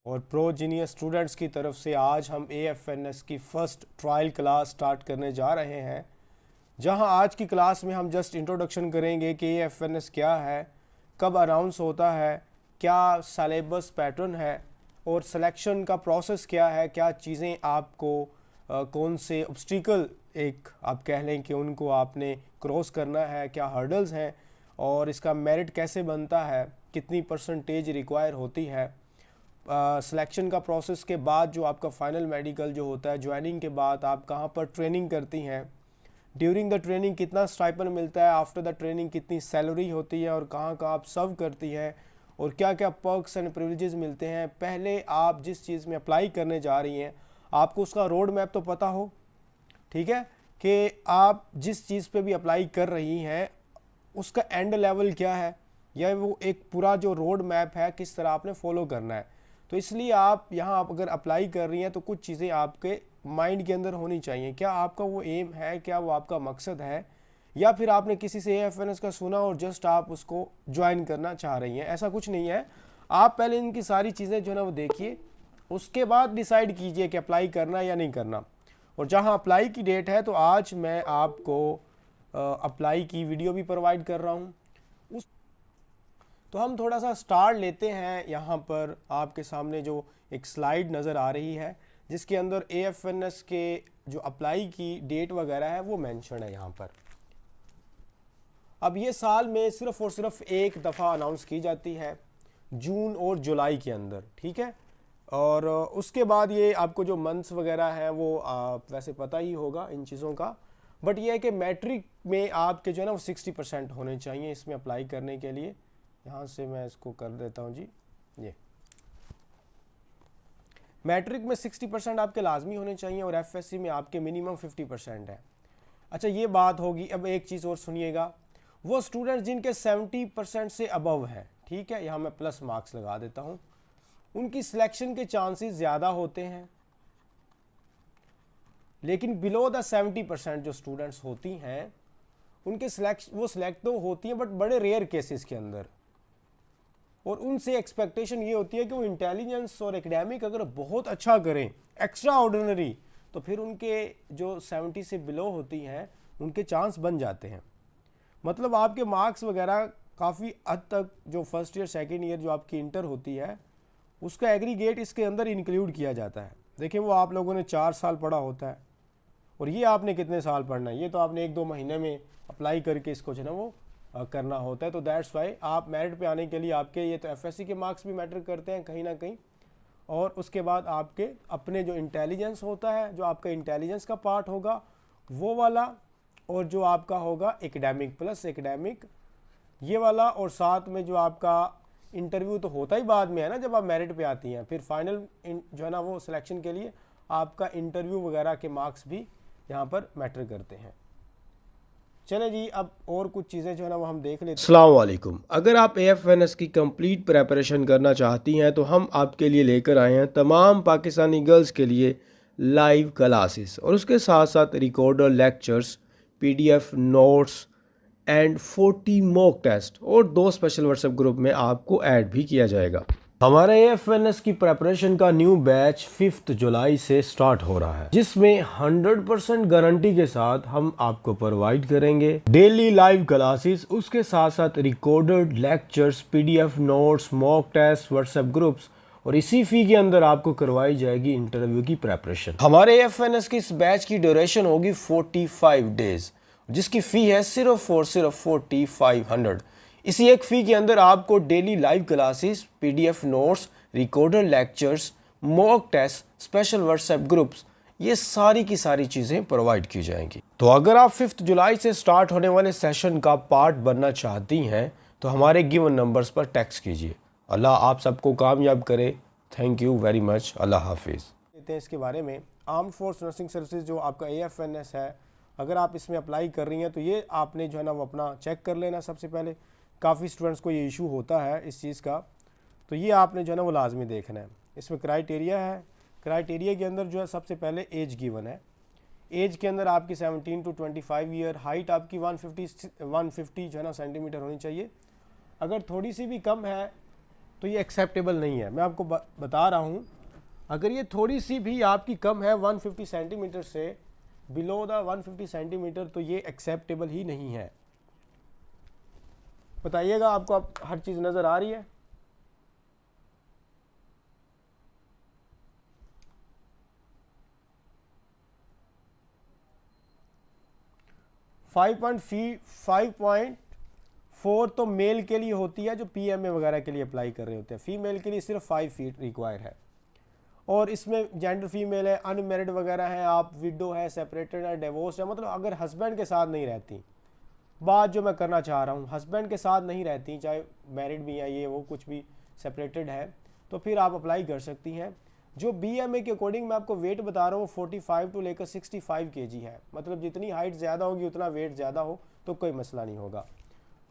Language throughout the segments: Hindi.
और प्रो जीनियस स्टूडेंट्स की तरफ से आज हम AFNS की फ़र्स्ट ट्रायल क्लास स्टार्ट करने जा रहे हैं, जहां आज की क्लास में हम जस्ट इंट्रोडक्शन करेंगे कि AFNS क्या है, कब अनाउंस होता है, क्या सलेबस पैटर्न है और सिलेक्शन का प्रोसेस क्या है, क्या चीज़ें आपको कौन से ऑब्स्टिकल एक आप कह लें कि उनको आपने क्रॉस करना है, क्या हर्डल्स हैं और इसका मेरिट कैसे बनता है, कितनी परसेंटेज रिक्वायर होती है। सिलेक्शन का प्रोसेस के बाद जो आपका फाइनल मेडिकल जो होता है, ज्वाइनिंग के बाद आप कहाँ पर ट्रेनिंग करती हैं, ड्यूरिंग द ट्रेनिंग कितना स्टाइपेंड मिलता है, आफ्टर द ट्रेनिंग कितनी सैलरी होती है और कहाँ कहाँ आप सर्व करती हैं और क्या क्या पर्क्स एंड प्रिविलेजेस मिलते हैं। पहले आप जिस चीज़ में अप्लाई करने जा रही हैं आपको उसका रोड मैप तो पता हो, ठीक है, कि आप जिस चीज़ पे भी अप्लाई कर रही हैं उसका एंड लेवल क्या है या वो एक पूरा जो रोड मैप है किस तरह आपने फॉलो करना है। तो इसलिए आप यहाँ आप अगर अप्लाई कर रही हैं तो कुछ चीज़ें आपके माइंड के अंदर होनी चाहिए। क्या आपका वो एम है, क्या वो आपका मकसद है, या फिर आपने किसी से AFNS का सुना और जस्ट आप उसको ज्वाइन करना चाह रही हैं। ऐसा कुछ नहीं है। आप पहले इनकी सारी चीज़ें जो है ना वो देखिए, उसके बाद डिसाइड कीजिए कि अप्लाई करना या नहीं करना। और जहाँ अप्लाई की डेट है तो आज मैं आपको अप्लाई की वीडियो भी प्रोवाइड कर रहा हूँ। तो हम थोड़ा सा स्टार्ट लेते हैं। यहाँ पर आपके सामने जो एक स्लाइड नज़र आ रही है जिसके अंदर AFNS के जो अप्लाई की डेट वगैरह है वो मेंशन है यहाँ पर। अब ये साल में सिर्फ और सिर्फ एक दफ़ा अनाउंस की जाती है, जून और जुलाई के अंदर, ठीक है। और उसके बाद ये आपको जो मंथ्स वगैरह हैं वो वैसे पता ही होगा इन चीज़ों का, बट ये है कि मैट्रिक में आपके जो है ना वो 60% होने चाहिए इसमें अप्लाई करने के लिए। यहाँ से मैं इसको कर देता हूँ जी, ये मैट्रिक में 60% आपके लाजमी होने चाहिए और FSC में आपके मिनिमम 50% है। अच्छा, ये बात होगी। अब एक चीज़ और सुनिएगा, वो स्टूडेंट्स जिनके 70% से अबव है, ठीक है, यहाँ मैं प्लस मार्क्स लगा देता हूँ, उनकी सिलेक्शन के चांसेस ज़्यादा होते हैं। लेकिन बिलो द 70% जो स्टूडेंट्स होती हैं उनके सिलेक्ट तो होती हैं बट बड़े रेयर केसेस के अंदर। और उनसे एक्सपेक्टेशन ये होती है कि वो इंटेलिजेंस और एकेडमिक अगर बहुत अच्छा करें, एक्स्ट्रा ऑर्डिनरी, तो फिर उनके जो 70 से बिलो होती हैं उनके चांस बन जाते हैं। मतलब आपके मार्क्स वगैरह काफ़ी हद तक जो फर्स्ट ईयर सेकेंड ईयर जो आपकी इंटर होती है उसका एग्रीगेट इसके अंदर इंक्लूड किया जाता है। देखिए, वो आप लोगों ने 4 साल पढ़ा होता है और ये आपने कितने साल पढ़ना है, ये तो आपने 1-2 महीने में अप्लाई करके इसको जो है ना वो करना होता है। तो दैट्स वाई आप मेरिट पे आने के लिए आपके ये तो FSC के मार्क्स भी मैटर करते हैं कहीं ना कहीं, और उसके बाद आपके अपने जो इंटेलिजेंस होता है, जो आपका इंटेलिजेंस का पार्ट होगा वो वाला, और जो आपका होगा एकेडमिक प्लस एकेडमिक ये वाला, और साथ में जो आपका इंटरव्यू तो होता ही बाद में है ना, जब आप मेरिट पे आती हैं, फिर फाइनल जो है ना वो सिलेक्शन के लिए आपका इंटरव्यू वगैरह के मार्क्स भी यहाँ पर मैटर करते हैं। चले जी, अब और कुछ चीज़ें जो है ना वो हम देख लेते हैं। अस्सलाम वालेकुम। अगर आप AFNS की कंप्लीट प्रिपरेशन करना चाहती हैं तो हम आपके लिए लेकर आए हैं तमाम पाकिस्तानी गर्ल्स के लिए लाइव क्लासेस और उसके साथ साथ recorder lectures, PDF notes and 40 mock test, और 2 स्पेशल व्हाट्सएप ग्रुप में आपको ऐड भी किया जाएगा। हमारे AFNS की प्रेपरेशन का न्यू बैच 5 जुलाई से स्टार्ट हो रहा है, जिसमें 100% गारंटी के साथ हम आपको प्रोवाइड करेंगे डेली लाइव क्लासेस, उसके साथ साथ recorded lectures, PDF notes, mock test, WhatsApp groups, और इसी फी के अंदर आपको करवाई जाएगी इंटरव्यू की प्रेपरेशन। हमारे AFNS की इस बैच की ड्यूरेशन होगी 45 डेज, जिसकी फ़ी है सिर्फ और सिर्फ 4500। इसी एक फ़ी के अंदर आपको daily live classes, PDF notes, recorder lectures, mock test, special WhatsApp groups, ये सारी की सारी चीज़ें प्रोवाइड की जाएंगी। तो अगर आप 5 जुलाई से स्टार्ट होने वाले सेशन का पार्ट बनना चाहती हैं तो हमारे गिवन नंबर्स पर टेक्स्ट कीजिए। अल्लाह आप सबको कामयाब करे। Thank you very much. अल्लाह हाफिज़। कहते हैं इसके बारे में, आर्म्ड फोर्स नर्सिंग सर्विसेज जो आपका AFNS है, अगर आप इसमें अप्लाई कर रही हैं तो ये आपने जो है ना वो अपना चेक कर लेना। सबसे पहले काफ़ी स्टूडेंट्स को ये इशू होता है इस चीज़ का, तो ये आपने जो है ना वो लाजमी देखना है। इसमें क्राइटेरिया है, क्राइटेरिया के अंदर जो है सबसे पहले एज गिवन है। एज के अंदर आपकी 17 to 25 ईयर, हाइट आपकी 150 जो है ना सेंटीमीटर होनी चाहिए। अगर थोड़ी सी भी कम है तो ये एक्सेप्टेबल नहीं है। मैं आपको बता रहा हूँ, अगर ये थोड़ी सी भी आपकी कम है 150 सेंटीमीटर से, बिलो द 150 सेंटीमीटर, तो ये एक्सेप्टेबल ही नहीं है। बताइएगा आपको, आप हर चीज़ नज़र आ रही है? 5.4 तो मेल के लिए होती है, जो पीएमए वगैरह के लिए अप्लाई कर रहे होते हैं। फीमेल के लिए सिर्फ 5 फीट रिक्वायर है, और इसमें जेंडर फीमेल है, अनमेरिड वगैरह है, आप विडो है, सेपरेटेड है, डिवोर्स है, मतलब अगर हस्बैंड के साथ नहीं रहती, बात जो मैं करना चाह रहा हूँ, हस्बैंड के साथ नहीं रहती, चाहे मैरिड भी है, ये वो कुछ भी, सेपरेटेड है, तो फिर आप अप्लाई कर सकती हैं। जो बीएमए के अकॉर्डिंग मैं आपको वेट बता रहा हूँ, 45 टू लेकर 65 केजी है, मतलब जितनी हाइट ज़्यादा होगी उतना वेट ज़्यादा हो तो कोई मसला नहीं होगा।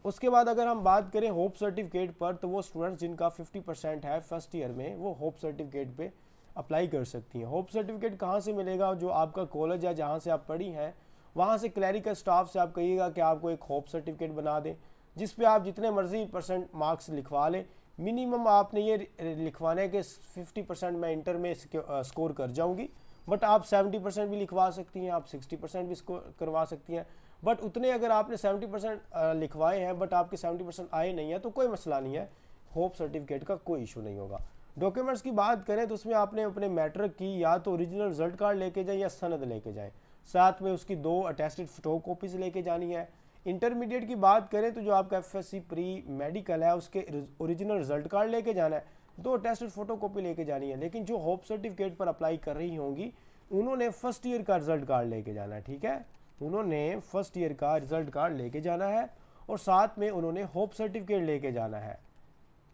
उसके बाद अगर हम बात करें होप सर्टिफिकेट पर, तो वो स्टूडेंट्स जिनका 50% है फर्स्ट ईयर में, वो होप सर्टिफिकेट पे अप्लाई कर सकती हैं। होप सर्टिफिकेट कहाँ से मिलेगा? जो आपका कॉलेज है जहाँ से आप पढ़ी हैं, वहाँ से क्लैरिकल स्टाफ से आप कहिएगा कि आपको एक होप सर्टिफिकेट बना दें, जिस पे आप जितने मर्जी परसेंट मार्क्स लिखवा लें। मिनिमम आपने ये लिखवाने के 50% मैं इंटर में स्कोर कर जाऊँगी, बट आप 70% भी लिखवा सकती हैं, आप 60% भी स्कोर करवा सकती हैं। बट उतने अगर आपने 70% लिखवाए हैं बट आपके 70% आए नहीं है, तो कोई मसला नहीं है, होप सर्टिफिकेट का कोई इशू नहीं होगा। डॉक्यूमेंट्स की बात करें तो उसमें आपने अपने मैट्रिक की या तो ओरिजिनल रिजल्ट कार्ड लेके जाएं या सनद लेके जाएं, साथ में उसकी 2 अटेस्टेड फोटो कॉपीज लेके जानी है। इंटरमीडिएट की बात करें तो जो आपका एफएससी प्री मेडिकल है उसके ओरिजिनल रिजल्ट कार्ड लेके जाना है, 2 अटेस्टेड फोटो कॉपी लेके जानी है। लेकिन जो होप सर्टिफिकेट पर अप्लाई कर रही होंगी उन्होंने फर्स्ट ईयर का रिजल्ट कार्ड लेके जाना है, ठीक है, उन्होंने फर्स्ट ईयर का रिजल्ट कार्ड लेके जाना है और साथ में उन्होंने होप सर्टिफिकेट लेके जाना है।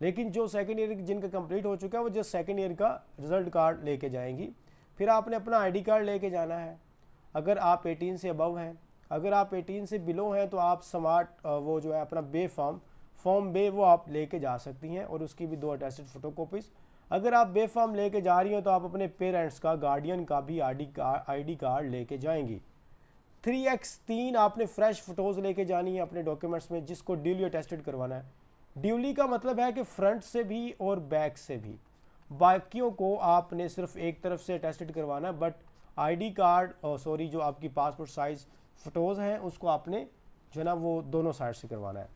लेकिन जो सेकेंड ईयर जिनका कंप्लीट हो चुका है वो जस्ट सेकेंड ईयर का रिजल्ट कार्ड लेके जाएंगी। फिर आपने अपना आईडी कार्ड लेके जाना है अगर आप 18 से अबव हैं। अगर आप 18 से बिलो हैं तो आप स्मार्ट वो जो है अपना बे फॉर्म बे वो आप लेके जा सकती हैं और उसकी भी 2 अटेस्टेड फोटो कॉपीज़। अगर आप बे फॉर्म लेके जा रही हैं तो आप अपने पेरेंट्स का, गार्डियन का भी आईडी कार्ड लेके जाएंगी। 3x3 आपने फ्रेश फोटोज़ लेके जानी है अपने डॉक्यूमेंट्स में, जिसको ड्यूली अटेस्टेड करवाना है। ड्यूली का मतलब है कि फ्रंट से भी और बैक से भी, बाकियों को आपने सिर्फ एक तरफ से अटेस्टेड करवाना है, बट आईडी कार्ड सॉरी जो आपकी पासपोर्ट साइज़ फ़ोटोज़ हैं उसको आपने जो है ना वो दोनों साइड से करवाना है।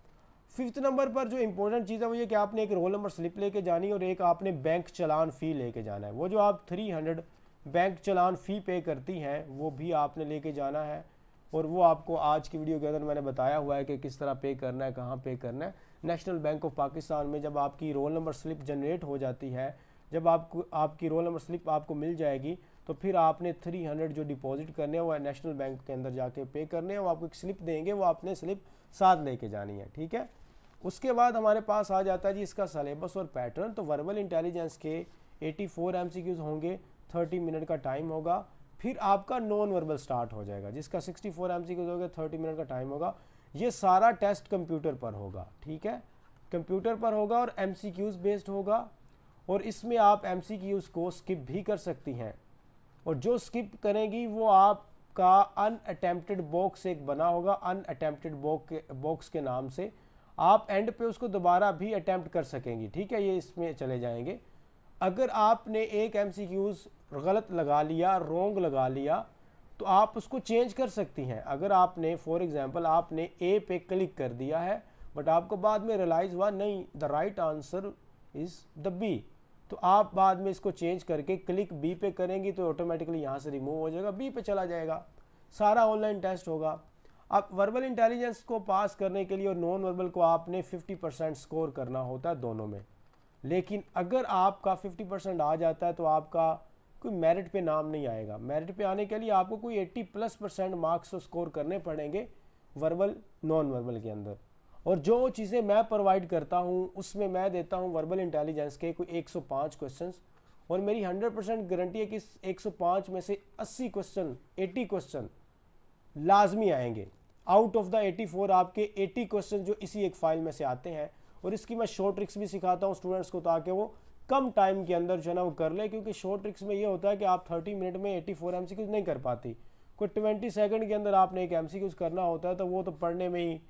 5th नंबर पर जो इंपॉर्टेंट चीज़ है वो ये कि आपने एक रोल नंबर स्लिप लेके जानी है और एक आपने बैंक चलान फ़ी लेके जाना है। वो जो आप 300 बैंक चलान फ़ी पे करती हैं वो भी आपने लेके जाना है, और वो आपको आज की वीडियो के अंदर मैंने बताया हुआ है कि किस तरह पे करना है, कहाँ पे करना है। नेशनल बैंक ऑफ पाकिस्तान में जब आपकी रोल नंबर स्लिप जनरेट हो जाती है, जब आपकी रोल नंबर स्लिप आपको मिल जाएगी, तो फिर आपने 300 जो डिपॉजिट करने हैं वो नेशनल बैंक के अंदर जाके पे करने हैं। वो आपको एक स्लिप देंगे, वो आपने स्लिप साथ लेके जानी है, ठीक है। उसके बाद हमारे पास आ जाता है जी इसका सिलेबस और पैटर्न। तो वर्बल इंटेलिजेंस के 84 MCQs होंगे, 30 मिनट का टाइम होगा। फिर आपका नॉन वर्बल स्टार्ट हो जाएगा जिसका 64 MCQs होगा, 30 मिनट का टाइम होगा। ये सारा टेस्ट कंप्यूटर पर होगा, ठीक है, कंप्यूटर पर होगा और MCQs बेस्ड होगा। और इसमें आप MCQs को स्किप भी कर सकती हैं, और जो स्किप करेंगी वो आपका अनअटेम्प्टेड बॉक्स एक बना होगा, अनअटेम्प्टेड बॉक्स के नाम से आप एंड पे उसको दोबारा भी अटेम्प्ट कर सकेंगी, ठीक है, ये इसमें चले जाएंगे। अगर आपने एक MCQs गलत लगा लिया, रॉन्ग लगा लिया, तो आप उसको चेंज कर सकती हैं। अगर आपने फॉर एग्जांपल आपने ए पे क्लिक कर दिया है बट आपको बाद में रियलाइज़ हुआ नहीं the right answer is the B, तो आप बाद में इसको चेंज करके क्लिक बी पे करेंगी तो ऑटोमेटिकली यहाँ से रिमूव हो जाएगा, बी पे चला जाएगा। सारा ऑनलाइन टेस्ट होगा। अब वर्बल इंटेलिजेंस को पास करने के लिए और नॉन वर्बल को आपने 50% स्कोर करना होता है दोनों में। लेकिन अगर आपका 50% आ जाता है तो आपका कोई मेरिट पे नाम नहीं आएगा। मेरिट पे आने के लिए आपको कोई 80+% मार्क्स स्कोर करने पड़ेंगे वर्बल नॉन वर्बल के अंदर। और जो चीज़ें मैं प्रोवाइड करता हूँ उसमें मैं देता हूँ वर्बल इंटेलिजेंस के कोई 105 क्वेश्चंस, और मेरी 100% गारंटी है कि 105 में से 80 क्वेश्चन लाजमी आएंगे। आउट ऑफ द 84 आपके 80 क्वेश्चन जो इसी एक फाइल में से आते हैं। और इसकी मैं शॉर्ट ट्रिक्स भी सिखाता हूँ स्टूडेंट्स को ताकि वो कम टाइम के अंदर जो है ना वो कर ले, क्योंकि शॉर्ट ट्रिक्स में ये होता है कि आप 30 मिनट में 84 MCQs नहीं कर पाती। कोई 20 सेकंड के अंदर आपने एक MCQs करना होता है तो वो तो पढ़ने में ही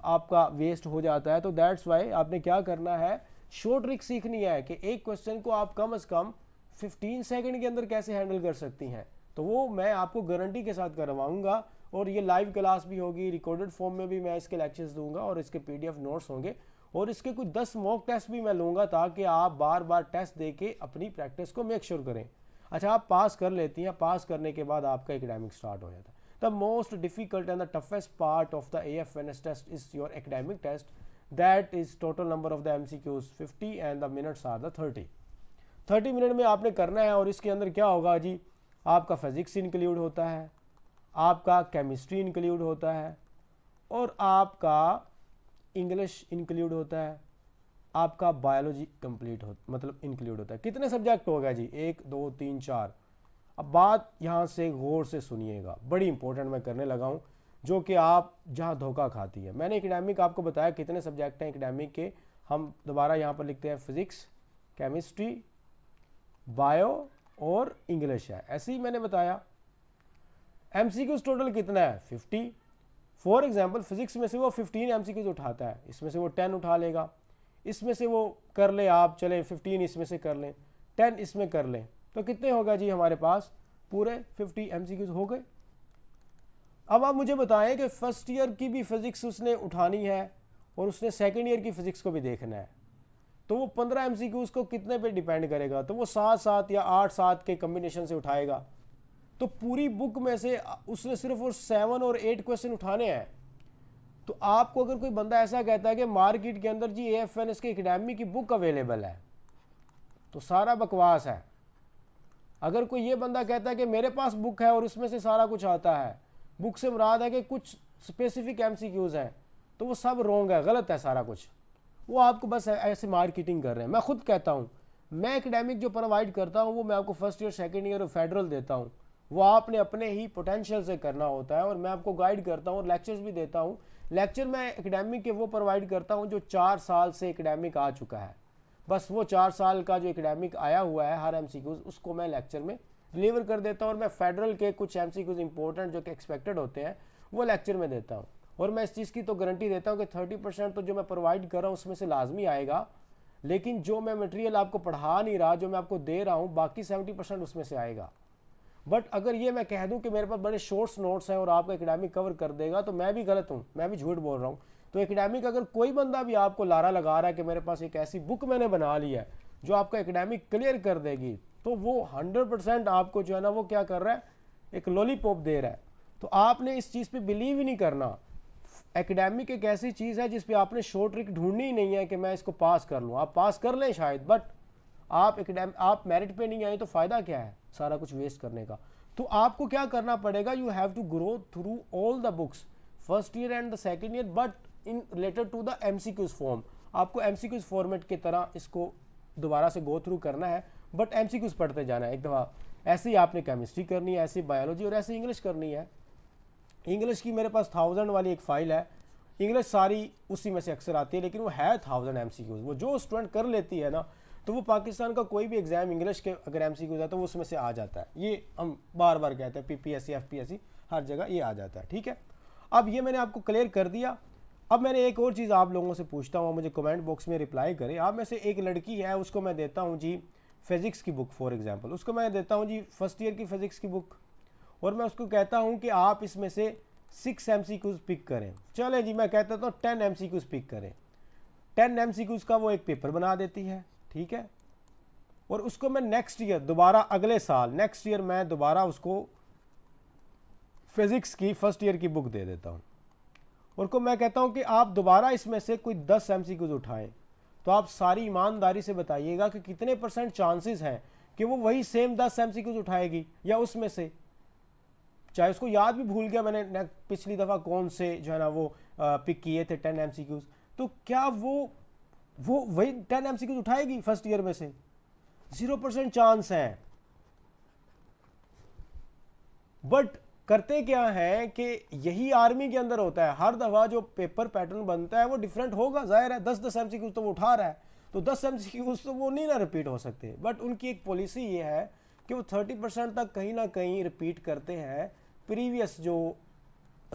आपका वेस्ट हो जाता है। तो दैट्स वाई आपने क्या करना है शॉर्ट ट्रिक सीखनी है कि एक क्वेश्चन को आप कम से कम 15 सेकंड के अंदर कैसे हैंडल कर सकती हैं, तो वो मैं आपको गारंटी के साथ करवाऊंगा। और ये लाइव क्लास भी होगी, रिकॉर्डेड फॉर्म में भी मैं इसके लेक्चर्स दूंगा और इसके PDF नोट्स होंगे, और इसके कुछ 10 मॉक टेस्ट भी मैं लूँगा ताकि आप बार बार टेस्ट दे के अपनी प्रैक्टिस को मेक श्योर करें। अच्छा, आप पास कर लेती हैं, पास करने के बाद आपका एकेडमिक स्टार्ट हो जाता है। The most difficult and the toughest part of the AFNS test is your academic test, that is total number of the MCQs 50 and the minutes are the 30 minute में आपने करना है। और इसके अंदर क्या होगा जी, आपका फिजिक्स इंक्लूड होता है, आपका केमिस्ट्री इंक्लूड होता है, और आपका इंग्लिश इंक्लूड होता है, आपका बायोलॉजी कंप्लीट हो मतलब इंक्लूड होता है। कितने सब्जेक्ट हो गया जी, 1 2 3 4। अब बात यहाँ से गौर से सुनिएगा, बड़ी इंपॉर्टेंट मैं करने लगा हूँ, जो कि आप जहाँ धोखा खाती है। मैंने एकेडमिक आपको बताया कितने सब्जेक्ट हैं एकेडमिक के, हम दोबारा यहाँ पर लिखते हैं फिजिक्स, केमिस्ट्री, बायो और इंग्लिश है, ऐसे ही मैंने बताया। MCQs टोटल कितना है, 50। फॉर एग्जाम्पल फिजिक्स में से वो 15 MCQs उठाता है, इसमें से वो 10 उठा लेगा, इसमें से वो कर ले आप, चले 15 इसमें से कर लें, 10 इसमें कर लें, तो कितने होगा जी हमारे पास, पूरे 50 MCQs हो गए। अब आप मुझे बताएं कि फर्स्ट ईयर की भी फिजिक्स उसने उठानी है और उसने सेकेंड ईयर की फिजिक्स को भी देखना है, तो वो 15 MCQs को कितने पे डिपेंड करेगा, तो वो 7-7 या 8-7 के कम्बिनेशन से उठाएगा। तो पूरी बुक में से उसने सिर्फ वो 7 और 8 क्वेश्चन उठाने हैं। तो आपको अगर कोई बंदा ऐसा कहता है कि मार्केट के अंदर जी AFNS के एकेडमी की बुक अवेलेबल है, तो सारा बकवास है। अगर कोई ये बंदा कहता है कि मेरे पास बुक है और उसमें से सारा कुछ आता है, बुक से मुराद है कि कुछ स्पेसिफिक MCQs हैं, तो वो सब रॉन्ग है, गलत है सारा कुछ। वो आपको बस ऐसे मार्केटिंग कर रहे हैं। मैं खुद कहता हूँ, मैं एकेडमिक जो प्रोवाइड करता हूँ वो मैं आपको फर्स्ट ईयर, सेकेंड ईयर और फेडरल देता हूँ, वो आपने अपने ही पोटेंशियल से करना होता है। और मैं आपको गाइड करता हूँ और लेक्चर्स भी देता हूँ। लेक्चर मैं एकेडमिक के वो प्रोवाइड करता हूँ जो 4 साल से एकेडमिक आ चुका है, बस वो 4 साल का जो एकेडमिक आया हुआ है हर MCQs उसको मैं लेक्चर में डिलीवर कर देता हूँ। और मैं फेडरल के कुछ MCQs इंपॉर्टेंट जो कि एक्सपेक्टेड होते हैं वो लेक्चर में देता हूँ। और मैं इस चीज़ की तो गारंटी देता हूँ कि 30% तो जो मैं प्रोवाइड कर रहा हूँ उसमें से लाजमी आएगा, लेकिन जो मैं मटेरियल आपको पढ़ा नहीं रहा, जो मैं आपको दे रहा हूँ, बाकी 70% उसमें से आएगा। बट अगर ये मैं कह दूं कि मेरे पास बड़े शॉर्ट्स नोट्स हैं और आपका एकेडमिक कवर कर देगा, तो मैं भी गलत हूं, मैं भी झूठ बोल रहा हूं। तो एकेडमिक अगर कोई बंदा भी आपको लारा लगा रहा है कि मेरे पास एक ऐसी बुक मैंने बना ली है जो आपका एकेडमिक क्लियर कर देगी, तो वो 100% आपको जो है ना वो क्या कर रहा है, एक लॉलीपॉप दे रहा है। तो आपने इस चीज़ पे बिलीव ही नहीं करना। एकेडमिक एक ऐसी चीज़ है जिस पे आपने शॉर्ट ट्रिक ढूंढनी ही नहीं है कि मैं इसको पास कर लूँ। आप पास कर लें शायद, बट आप मेरिट पे नहीं आए तो फ़ायदा क्या है सारा कुछ वेस्ट करने का। तो आपको क्या करना पड़ेगा, you have to grow through all the books, first year and the second year, but in related to the MCQs form. आपको MCQs फॉर्मेट की तरह इसको दोबारा से गो थ्रू करना है, बट MCQs पढ़ते जाना है एक दफ़ा। ऐसे ही आपने केमिस्ट्री करनी है, ऐसे बायोलॉजी और ऐसे इंग्लिश करनी है। इंग्लिश की मेरे पास 1000 वाली एक फ़ाइल है, इंग्लिश सारी उसी में से अक्सर आती है, लेकिन वो है 1000 MCQs। वो जो स्टूडेंट कर लेती है ना, तो वो पाकिस्तान का कोई भी एग्जाम इंग्लिश के अगर MCQs है तो वो उसमें से आ जाता है। ये हम बार बार कहते हैं, PPSC FPSC हर जगह ये आ जाता है, ठीक है। अब ये मैंने आपको क्लियर कर दिया। अब मैंने एक और चीज़ आप लोगों से पूछता हूँ, मुझे कमेंट बॉक्स में रिप्लाई करें। आप में से एक लड़की है, उसको मैं देता हूँ जी फिज़िक्स की बुक, फॉर एग्जांपल उसको मैं देता हूँ जी फर्स्ट ईयर की फिज़िक्स की बुक, और मैं उसको कहता हूँ कि आप इसमें से 6 MCQs पिक करें। चले जी, मैं कहता हूँ 10 MCQs पिक करें। 10 MCQs का वो एक पेपर बना देती है, ठीक है। और उसको मैं नेक्स्ट ईयर दोबारा, अगले साल नेक्स्ट ईयर मैं दोबारा उसको फिज़िक्स की फर्स्ट ईयर की बुक दे देता हूँ, और को मैं कहता हूँ कि आप दोबारा इसमें से कोई 10 MCQs उठाएं। तो आप सारी ईमानदारी से बताइएगा कि कितने % चांसेस हैं कि वो वही सेम 10 MCQs उठाएगी, या उसमें से चाहे उसको याद भी भूल गया मैंने पिछली दफ़ा कौन से जो है ना वो पिक किए थे 10 MCQs, तो क्या वो वही 10 MCQs उठाएगी फर्स्ट ईयर में से? 0% चांस है। बट करते क्या है कि यही आर्मी के अंदर होता है, हर दफ़ा जो पेपर पैटर्न बनता है वो डिफरेंट होगा, जाहिर है 10-10 MCQs तो वो उठा रहा है, तो 10 MCQs तो वो नहीं ना रिपीट हो सकते। बट उनकी एक पॉलिसी ये है कि वो 30% तक कहीं ना कहीं रिपीट करते हैं। प्रीवियस जो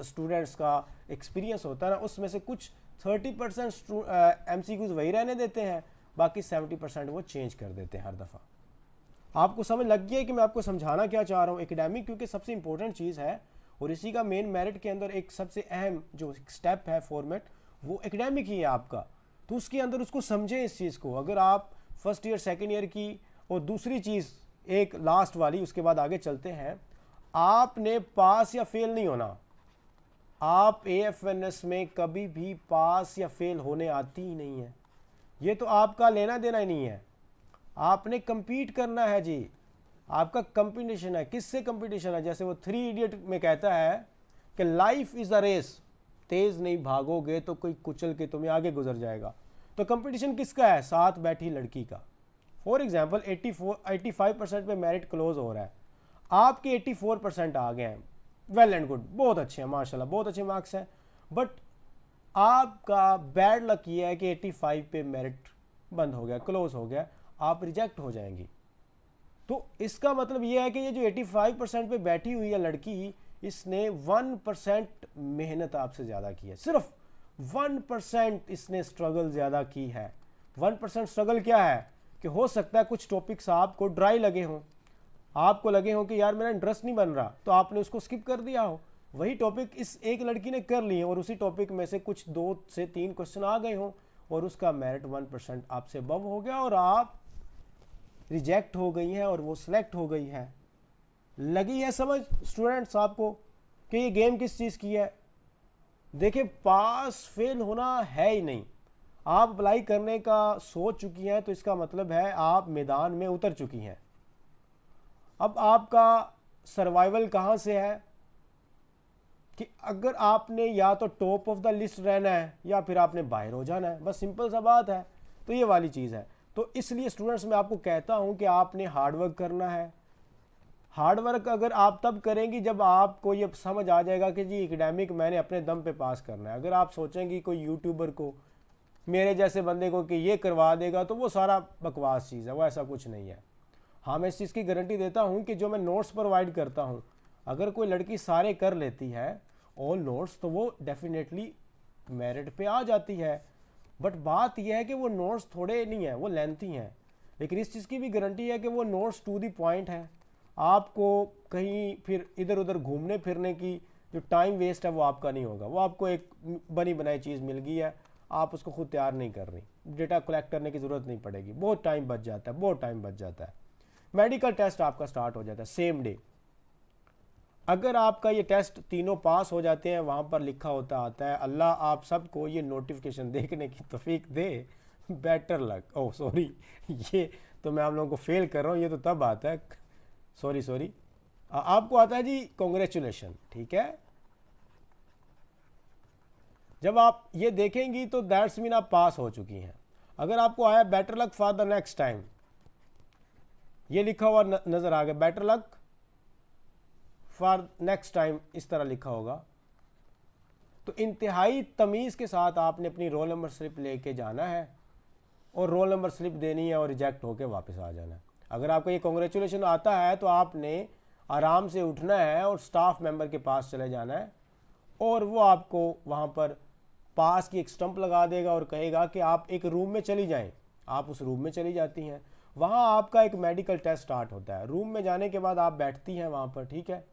स्टूडेंट्स का एक्सपीरियंस होता है ना, उसमें से कुछ 30% MCQs वही रहने देते हैं, बाकी 70% वो चेंज कर देते हैं हर दफ़ा। आपको समझ लग गया है कि मैं आपको समझाना क्या चाह रहा हूँ। एकेडमिक क्योंकि सबसे इंपॉर्टेंट चीज़ है और इसी का मेन मेरिट के अंदर एक सबसे अहम जो स्टेप है फॉर्मेट, वो एकेडमिक ही है आपका। तो उसके अंदर उसको समझें इस चीज़ को। अगर आप फर्स्ट ईयर सेकेंड ईयर की, और दूसरी चीज़ एक लास्ट वाली, उसके बाद आगे चलते हैं, आपने पास या फेल नहीं होना। आप AFNS में कभी भी पास या फेल होने आती ही नहीं है, ये तो आपका लेना देना ही नहीं है। आपने compete करना है जी, आपका कंपटीशन है। किससे कंपटीशन है? जैसे वो 3 इडियट में कहता है कि लाइफ इज़ अ रेस, तेज़ नहीं भागोगे तो कोई कुचल के तुम्हें आगे गुजर जाएगा। तो कंपटीशन किसका है? साथ बैठी लड़की का। फॉर एग्जाम्पल 85% पे मेरिट क्लोज हो रहा है, आपके 84% आ गए हैं, वेल एंड गुड, बहुत अच्छे हैं माशाल्लाह, बहुत अच्छे मार्क्स हैं। बट आपका बैड लक ये है कि 85 पे मेरिट बंद हो गया, क्लोज हो गया, आप रिजेक्ट हो जाएंगी। तो इसका मतलब ये है कि ये जो 85% पे बैठी हुई है लड़की, इसने 1% मेहनत आपसे ज़्यादा की है, सिर्फ 1% इसने स्ट्रगल ज़्यादा की है। 1% स्ट्रगल क्या है कि हो सकता है कुछ टॉपिक्स आपको ड्राई लगे हों, आपको लगे हो कि यार मेरा इंटरेस्ट नहीं बन रहा, तो आपने उसको स्किप कर दिया हो। वही टॉपिक इस एक लड़की ने कर लिए और उसी टॉपिक में से कुछ 2 से 3 क्वेश्चन आ गए हों और उसका मेरिट 1% आपसे अबव हो गया और आप रिजेक्ट हो गई हैं और वो सिलेक्ट हो गई है। लगी है समझ स्टूडेंट्स आपको कि ये गेम किस चीज़ की है? देखिए, पास फेल होना है ही नहीं। आप अप्लाई करने का सोच चुकी हैं तो इसका मतलब है आप मैदान में उतर चुकी हैं। अब आपका सर्वाइवल कहाँ से है कि अगर आपने या तो टॉप ऑफ द लिस्ट रहना है या फिर आपने बाहर हो जाना है, बस सिंपल सा बात है। तो ये वाली चीज़ है। तो इसलिए स्टूडेंट्स मैं आपको कहता हूँ कि आपने हार्डवर्क करना है। हार्डवर्क अगर आप तब करेंगी जब आपको ये समझ आ जाएगा कि जी एकेडमिक मैंने अपने दम पे पास करना है। अगर आप सोचेंगी कोई यूट्यूबर को, मेरे जैसे बंदे को कि ये करवा देगा, तो वो सारा बकवास चीज़ है, वो ऐसा कुछ नहीं है। हाँ, मैं इस चीज़ की गारंटी देता हूँ कि जो मैं नोट्स प्रोवाइड करता हूँ, अगर कोई लड़की सारे कर लेती है ऑल नोट्स, तो वो डेफिनेटली मेरिट पे आ जाती है। बट बात यह है कि वो नोट्स थोड़े नहीं हैं, वो लेंथी हैं। लेकिन इस चीज़ की भी गारंटी है कि वो नोट्स टू द पॉइंट है। आपको कहीं फिर इधर उधर घूमने फिरने की जो टाइम वेस्ट है वो आपका नहीं होगा। वो आपको एक बनी बनाई चीज़ मिल गई है, आप उसको खुद तैयार नहीं कर रही, डेटा कलेक्ट करने की ज़रूरत नहीं पड़ेगी। बहुत टाइम बच जाता है, बहुत टाइम बच जाता है। मेडिकल टेस्ट आपका स्टार्ट हो जाता है सेम डे। अगर आपका ये टेस्ट तीनों पास हो जाते हैं, वहाँ पर लिखा होता आता है, अल्लाह आप सबको ये नोटिफिकेशन देखने की तौफीक दे, बेटर लक। ओह सॉरी, ये तो मैं आप लोगों को फेल कर रहा हूँ, ये तो तब आता है, सॉरी आपको आता है जी कॉन्ग्रेचुलेशन, ठीक है। जब आप ये देखेंगी तो दैट्स मीन आप पास हो चुकी हैं। अगर आपको आया better luck for the next time, ये लिखा हुआ नजर आ गया, better luck for next time, इस तरह लिखा होगा, तो इंतहाई तमीज़ के साथ आपने अपनी रोल नंबर स्लिप लेके जाना है और रोल नंबर स्लिप देनी है और रिजेक्ट होके वापस आ जाना है। अगर आपको ये कॉन्ग्रेचुलेशन आता है तो आपने आराम से उठना है और स्टाफ मेंबर के पास चले जाना है और वो आपको वहाँ पर पास की एक स्टंप लगा देगा और कहेगा कि आप एक रूम में चली जाएं। आप उस रूम में चली जाती हैं, वहाँ आपका एक मेडिकल टेस्ट स्टार्ट होता है। रूम में जाने के बाद आप बैठती हैं वहाँ पर, ठीक है,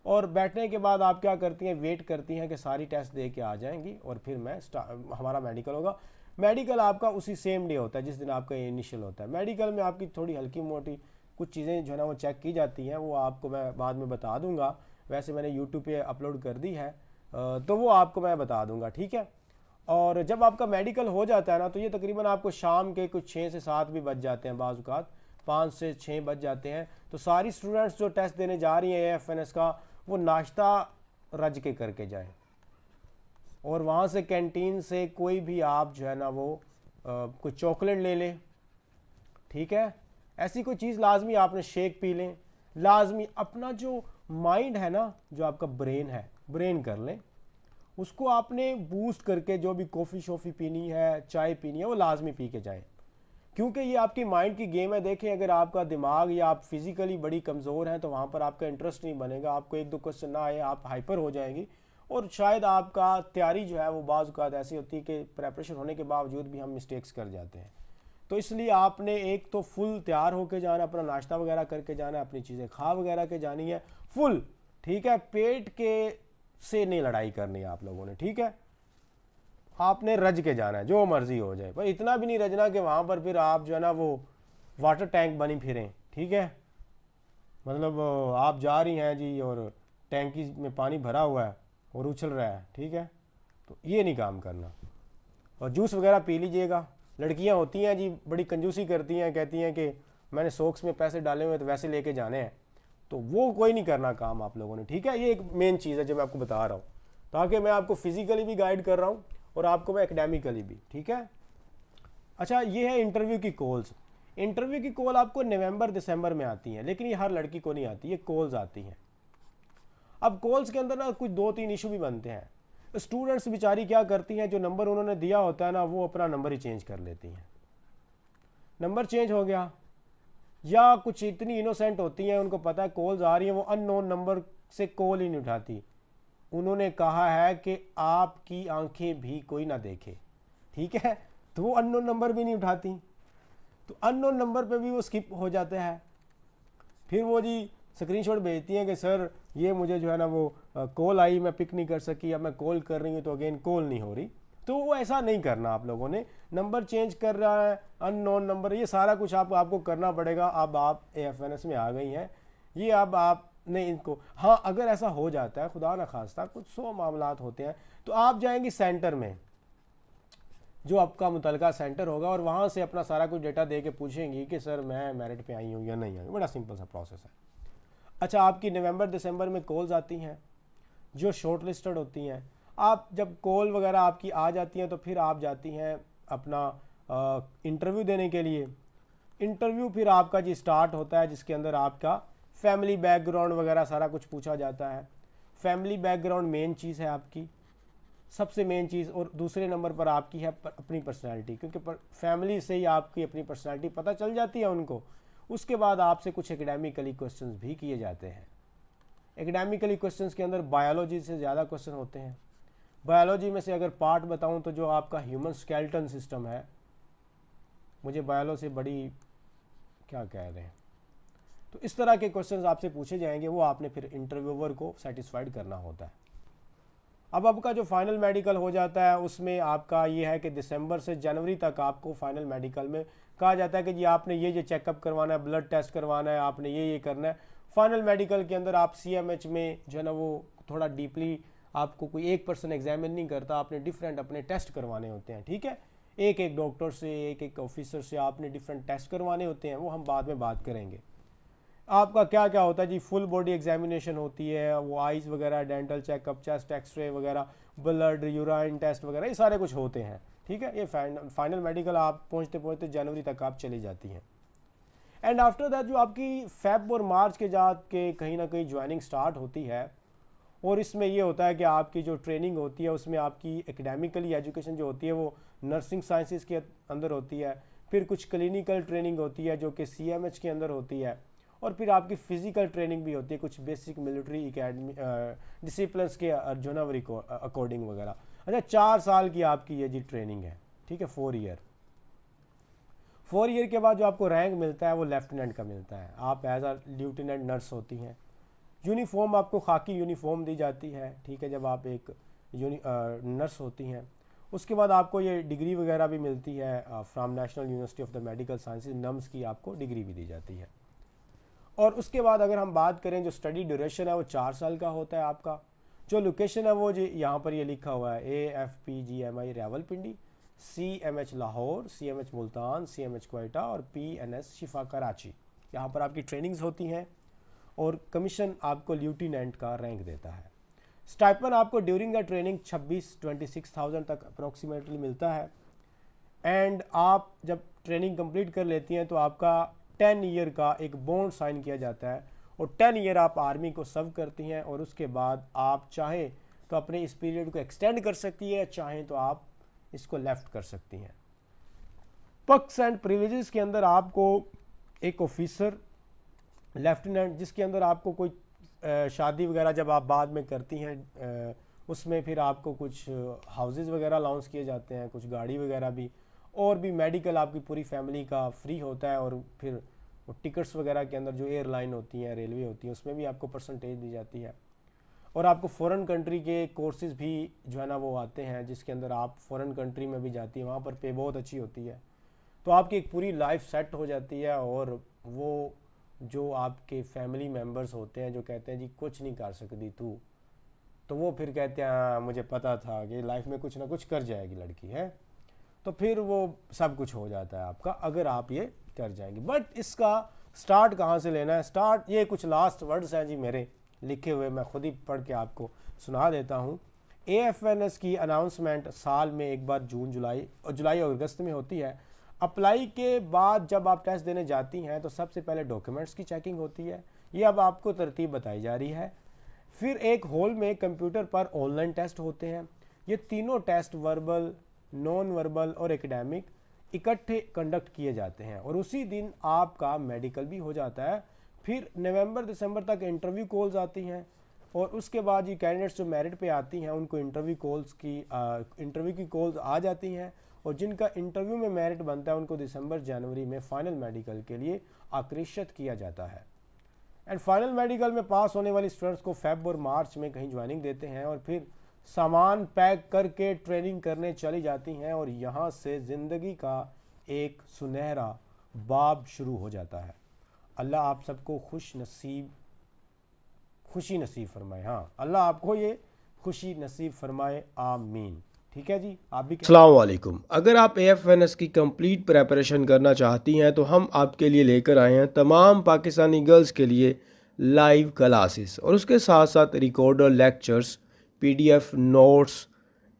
और बैठने के बाद आप क्या करती हैं, वेट करती हैं कि सारी टेस्ट दे के आ जाएंगी और फिर हमारा मेडिकल होगा। मेडिकल आपका उसी सेम डे होता है जिस दिन आपका इनिशियल होता है। मेडिकल में आपकी थोड़ी हल्की मोटी कुछ चीज़ें जो है ना वो चेक की जाती हैं, वो आपको मैं बाद में बता दूंगा। वैसे मैंने यूट्यूब पे अपलोड कर दी है, तो वो आपको मैं बता दूंगा, ठीक है। और जब आपका मेडिकल हो जाता है ना, तो ये तकरीबन आपको शाम के कुछ 6 से 7 भी बज जाते हैं, बाज़ औक़ात 5 से 6 बज जाते हैं। तो सारी स्टूडेंट्स जो टेस्ट देने जा रही हैं AFNS का, वो नाश्ता रज के करके जाएं और वहाँ से कैंटीन से कोई भी आप जो है ना वो कोई चॉकलेट ले लें, ठीक है। ऐसी कोई चीज़ लाजमी आपने शेक पी लें। लाजमी अपना जो माइंड है ना, जो आपका ब्रेन है, ब्रेन कर लें, उसको आपने बूस्ट करके जो भी कॉफ़ी शॉफ़ी पीनी है, चाय पीनी है, वो लाजमी पी के जाएं, क्योंकि ये आपकी माइंड की गेम है। देखें, अगर आपका दिमाग या आप फिज़िकली बड़ी कमज़ोर हैं तो वहाँ पर आपका इंटरेस्ट नहीं बनेगा, आपको 1-2 क्वेश्चन ना आए, आप हाइपर हो जाएंगी और शायद आपका तैयारी जो है वो बाज़ औक़ात ऐसी होती है कि प्रेपरेशन होने के बावजूद भी हम मिस्टेक्स कर जाते हैं। तो इसलिए आपने एक तो फुल तैयार होके जाना, अपना नाश्ता वगैरह करके जाना, अपनी चीज़ें खा वगैरह के जानी है फुल, ठीक है। पेट के से नहीं लड़ाई करनी है आप लोगों ने, ठीक है। आपने रज के जाना है, जो मर्जी हो जाए, पर इतना भी नहीं रजना कि वहाँ पर फिर आप जो है ना वो वाटर टैंक बनी फिरें, ठीक है। मतलब आप जा रही हैं जी और टैंकी में पानी भरा हुआ है और उछल रहा है, ठीक है, तो ये नहीं काम करना। और जूस वगैरह पी लीजिएगा। लड़कियां होती हैं जी बड़ी कंजूसी करती हैं, कहती हैं कि मैंने सोक्स में पैसे डाले हुए तो वैसे लेके जाने हैं, तो वो कोई नहीं करना काम आप लोगों ने, ठीक है। ये एक मेन चीज़ है जो मैं आपको बता रहा हूँ, ताकि मैं आपको फिजिकली भी गाइड कर रहा हूँ और आपको मैं एकेडमिकली भी, ठीक है। अच्छा, ये है इंटरव्यू की कॉल्स। इंटरव्यू की कॉल आपको नवंबर दिसंबर में आती हैं, लेकिन ये हर लड़की को नहीं आती, ये कॉल्स आती हैं। अब कॉल्स के अंदर ना कुछ 2-3 इशू भी बनते हैं। स्टूडेंट्स बेचारी क्या करती हैं, जो नंबर उन्होंने दिया होता है ना, वो अपना नंबर ही चेंज कर लेती हैं। नंबर चेंज हो गया, या कुछ इतनी इनोसेंट होती हैं, उनको पता है कॉल्स आ रही हैं, वो अननोन नंबर से कॉल ही नहीं उठाती। उन्होंने कहा है कि आपकी आंखें भी कोई ना देखे, ठीक है, तो वो अननोन नंबर भी नहीं उठाती, तो अननोन नंबर पे भी वो स्किप हो जाते हैं। फिर वो जी स्क्रीनशॉट भेजती हैं कि सर ये मुझे जो है ना वो कॉल आई, मैं पिक नहीं कर सकी, या मैं कॉल कर रही हूँ तो अगेन कॉल नहीं हो रही। तो वो ऐसा नहीं करना आप लोगों ने। नंबर चेंज कर रहा है, अननोन नंबर, ये सारा कुछ आपको करना पड़ेगा। अब आप AFNS में आ गई हैं, ये अब आपने इनको, हाँ अगर ऐसा हो जाता है, खुदा न खास्ता कुछ 100 मामलात होते हैं, तो आप जाएंगी सेंटर में, जो आपका मुतलका सेंटर होगा, और वहाँ से अपना सारा कुछ डेटा दे के पूछेंगी कि सर मैं मेरिट पे आई हूँ या नहीं आई। बड़ा सिंपल सा प्रोसेस है। अच्छा, आपकी नवंबर दिसंबर में कॉल्स आती हैं जो शॉर्ट लिस्टेड होती हैं। आप जब कॉल वगैरह आपकी आ जाती हैं तो फिर आप जाती हैं अपना इंटरव्यू देने के लिए। इंटरव्यू फिर आपका जी स्टार्ट होता है, जिसके अंदर आपका फैमिली बैकग्राउंड वगैरह सारा कुछ पूछा जाता है। फैमिली बैकग्राउंड मेन चीज़ है आपकी, सबसे मेन चीज़, और दूसरे नंबर पर आपकी है अपनी पर्सनैलिटी, क्योंकि फैमिली से ही आपकी अपनी पर्सनैलिटी पता चल जाती है उनको। उसके बाद आपसे कुछ एकेडमिकली क्वेश्चंस भी किए जाते हैं। एकेडमिकली क्वेश्चंस के अंदर बायोलॉजी से ज़्यादा क्वेश्चन होते हैं। बायोलॉजी में से अगर पार्ट बताऊं तो जो आपका ह्यूमन स्केलेटन सिस्टम है, मुझे बायोलॉजी से बड़ी क्या कह रहे हैं, तो इस तरह के क्वेश्चंस आपसे पूछे जाएंगे, वो आपने फिर इंटरव्यूअर को सेटिस्फाइड करना होता है। अब आपका जो फाइनल मेडिकल हो जाता है, उसमें आपका ये है कि दिसंबर से जनवरी तक आपको फाइनल मेडिकल में कहा जाता है कि जी आपने ये चेकअप करवाना है, ब्लड टेस्ट करवाना है, आपने ये करना है। फाइनल मेडिकल के अंदर आप CMH में जो है ना वो थोड़ा डीपली, आपको कोई एक पर्सन एग्जामिन नहीं करता, आपने डिफरेंट अपने टेस्ट करवाने होते हैं, ठीक है। एक एक डॉक्टर से, एक एक ऑफिसर से आपने डिफरेंट टेस्ट करवाने होते हैं, वो हम बाद में बात करेंगे। आपका क्या क्या होता है जी, फुल बॉडी एग्जामिनेशन होती है, वो आइज़ वगैरह, डेंटल चेकअप, चेस्ट एक्सरे वगैरह, ब्लड, यूराइन टेस्ट वगैरह, ये सारे कुछ होते हैं, ठीक है। ये फाइनल मेडिकल आप पहुंचते पहुंचते जनवरी तक आप चली जाती हैं। एंड आफ्टर दैट जो आपकी फेब और मार्च के जाके कहीं ना कहीं ज्वाइनिंग स्टार्ट होती है, और इसमें ये होता है कि आपकी जो ट्रेनिंग होती है उसमें आपकी एकेडमिकली एजुकेशन जो होती है वो नर्सिंग साइंसेज के अंदर होती है, फिर कुछ क्लिनिकल ट्रेनिंग होती है जो कि CMH के अंदर होती है, और फिर आपकी फिजिकल ट्रेनिंग भी होती है, कुछ बेसिक मिलिट्री एकेडमी डिसिप्लिन्स के जोनावरी को अकॉर्डिंग वगैरह। अच्छा, 4 साल की आपकी ये जी ट्रेनिंग है, ठीक है, 4 ईयर। 4 ईयर के बाद जो आपको रैंक मिलता है वो लेफ्टिनेंट का मिलता है। आप एज अ लेफ्टिनेंट नर्स होती हैं। यूनिफॉर्म आपको खाकी यूनिफॉर्म दी जाती है, ठीक है, जब आप एक नर्स होती हैं। उसके बाद आपको ये डिग्री वगैरह भी मिलती है from national university of the medical sciences, NUMS की आपको डिग्री भी दी जाती है। और उसके बाद अगर हम बात करें, जो स्टडी ड्यूरेशन है वो 4 साल का होता है आपका। जो लोकेशन है वो जी यहाँ पर ये लिखा हुआ है, AFPGMI Rawalpindi, CMH Lahore, CMH Multan, CMH Quetta और PNS शिफा कराची। यहाँ पर आपकी ट्रेनिंग्स होती हैं, और कमीशन आपको लेफ्टिनेंट का रैंक देता है। स्टाइपन आपको ड्यूरिंग द ट्रेनिंग 26,000 तक अप्रोक्सीमेटली मिलता है। एंड आप जब ट्रेनिंग कंप्लीट कर लेती हैं तो आपका 10 ईयर का एक बॉन्ड साइन किया जाता है, और 10 ईयर आप आर्मी को सर्व करती हैं, और उसके बाद आप चाहें तो अपने इस पीरियड को एक्सटेंड कर सकती है, चाहें तो आप इसको लेफ्ट कर सकती हैं। पर्क्स एंड प्रिविलेजेस के अंदर आपको एक ऑफिसर लेफ्टिनेंट, जिसके अंदर आपको कोई शादी वगैरह जब आप बाद में करती हैं उसमें फिर आपको कुछ हाउसेस वगैरह अलाउंस किए जाते हैं, कुछ गाड़ी वगैरह भी, और भी मेडिकल आपकी पूरी फैमिली का फ्री होता है, और फिर वो टिकट्स वगैरह के अंदर जो एयरलाइन होती हैं, रेलवे होती है, उसमें भी आपको परसेंटेज दी जाती है। और आपको फ़ॉरेन कंट्री के कोर्सेज़ भी जो है ना वो आते हैं, जिसके अंदर आप फ़ॉरेन कंट्री में भी जाती हैं, वहाँ पर पे बहुत अच्छी होती है। तो आपकी एक पूरी लाइफ सेट हो जाती है। और वो जो आपके फैमिली मेम्बर्स होते हैं जो कहते हैं जी कुछ नहीं कर सकती तू, तो वो फिर कहते हैं हाँ मुझे पता था कि लाइफ में कुछ ना कुछ कर जाएगी लड़की है, तो फिर वो सब कुछ हो जाता है आपका अगर आप ये कर जाएंगे। बट इसका स्टार्ट कहाँ से लेना है? स्टार्ट, ये कुछ लास्ट वर्ड्स हैं जी मेरे लिखे हुए, मैं खुद ही पढ़ के आपको सुना देता हूँ। AFNS की अनाउंसमेंट साल में एक बार जुलाई और अगस्त में होती है। अप्लाई के बाद जब आप टेस्ट देने जाती हैं तो सबसे पहले डॉक्यूमेंट्स की चेकिंग होती है, ये अब आपको तरतीब बताई जा रही है। फिर एक हॉल में कंप्यूटर पर ऑनलाइन टेस्ट होते हैं। ये तीनों टेस्ट वर्बल, नॉन वर्बल और एकेडमिक इकट्ठे कंडक्ट किए जाते हैं, और उसी दिन आपका मेडिकल भी हो जाता है। फिर नवंबर दिसंबर तक इंटरव्यू कॉल्स आती हैं, और उसके बाद ये कैंडिडेट्स जो मेरिट पे आती हैं उनको इंटरव्यू की कॉल्स आ जाती हैं, और जिनका इंटरव्यू में मेरिट बनता है उनको दिसंबर जनवरी में फाइनल मेडिकल के लिए आकृष्ट किया जाता है। एंड फाइनल मेडिकल में पास होने वाली स्टूडेंट्स को फेब और मार्च में कहीं ज्वाइनिंग देते हैं, और फिर सामान पैक करके ट्रेनिंग करने चली जाती हैं, और यहाँ से ज़िंदगी का एक सुनहरा बाब शुरू हो जाता है। अल्लाह आप सबको खुशी नसीब फरमाए। हाँ, अल्लाह आपको ये खुशी नसीब फरमाए, आमीन। ठीक है जी, आप भी। अस्सलाम वालेकुम। अगर आप AFNS की कंप्लीट प्रेपरेशन करना चाहती हैं तो हम आपके लिए लेकर आए हैं तमाम पाकिस्तानी गर्ल्स के लिए लाइव क्लासेस, और उसके साथ साथ recorder lectures, PDF notes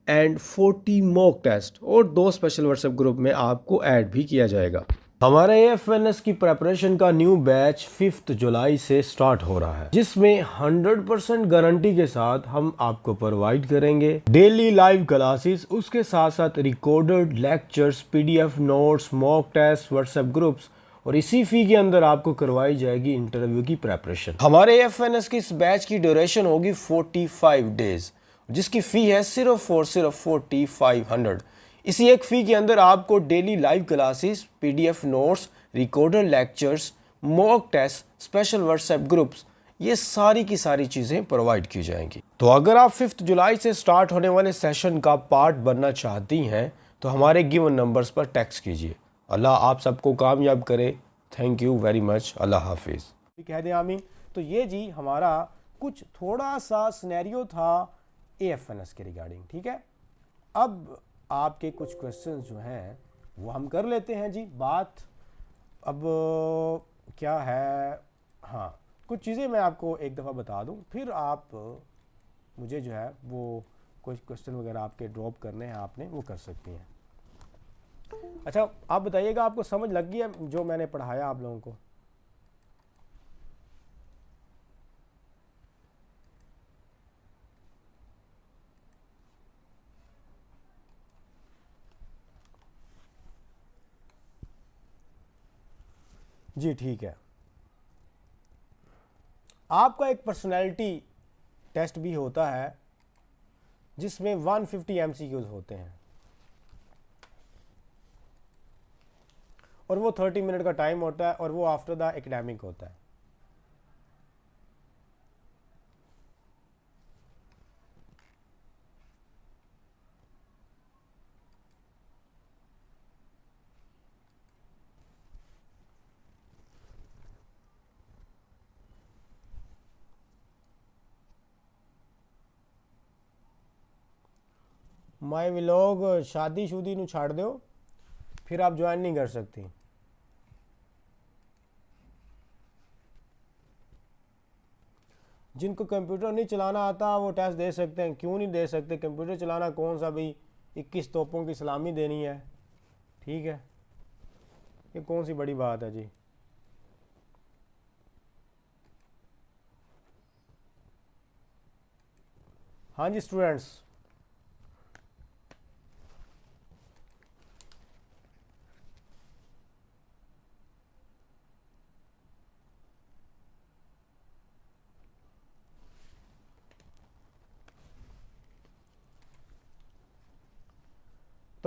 and 40 mock test, और 2 स्पेशल व्हाट्सएप ग्रुप में आपको ऐड भी किया जाएगा। हमारे AFNS की प्रेपरेशन का न्यू बैच 5 जुलाई से स्टार्ट हो रहा है, जिसमें 100% गारंटी के साथ हम आपको प्रोवाइड करेंगे डेली लाइव क्लासेस, उसके साथ साथ recorded lectures, PDF notes, mock test, WhatsApp groups, और इसी फी के अंदर आपको करवाई जाएगी इंटरव्यू की प्रेपरेशन। हमारे AFNS की इस बैच की ड्यूरेशन होगी 45 डेज, जिसकी फ़ी है सिर्फ और सिर्फ 4500। इसी एक फ़ी के अंदर आपको daily live classes, PDF notes, recorded lectures, mock test, special WhatsApp groups, ये सारी की सारी चीज़ें प्रोवाइड की जाएंगी। तो अगर आप 5 जुलाई से स्टार्ट होने वाले सेशन का पार्ट बनना चाहती हैं तो हमारे गिवन नंबर्स पर टेक्स्ट कीजिए। अल्लाह आप सबको कामयाब करे। Thank you very much. अल्लाह हाफिज़। कह दें आमीन। तो ये जी हमारा कुछ थोड़ा सा सिनेरियो था AFNS के रिगार्डिंग। ठीक है, अब आपके कुछ क्वेश्चंस जो हैं वो हम कर लेते हैं जी। बात अब क्या है, हाँ कुछ चीज़ें मैं आपको एक दफ़ा बता दूं, फिर आप मुझे जो है वो कुछ क्वेश्चन वगैरह आपके ड्रॉप करने हैं, आपने वो कर सकती हैं। अच्छा, आप बताइएगा आपको समझ लग गई है जो मैंने पढ़ाया आप लोगों को? जी ठीक है। आपका एक पर्सनैलिटी टेस्ट भी होता है जिसमें 150 MCQs होते हैं, और वो 30 मिनट का टाइम होता है, और वो आफ्टर द एकेडमिक होता है। माई व्लॉग शादी शुदी नू छाड़ दो, फिर आप ज्वाइन नहीं कर सकती। जिनको कंप्यूटर नहीं चलाना आता वो टेस्ट दे सकते हैं। क्यों नहीं दे सकते? कंप्यूटर चलाना कौन सा भाई 21 तोपों की सलामी देनी है? ठीक है, ये कौन सी बड़ी बात है जी। हाँ जी स्टूडेंट्स,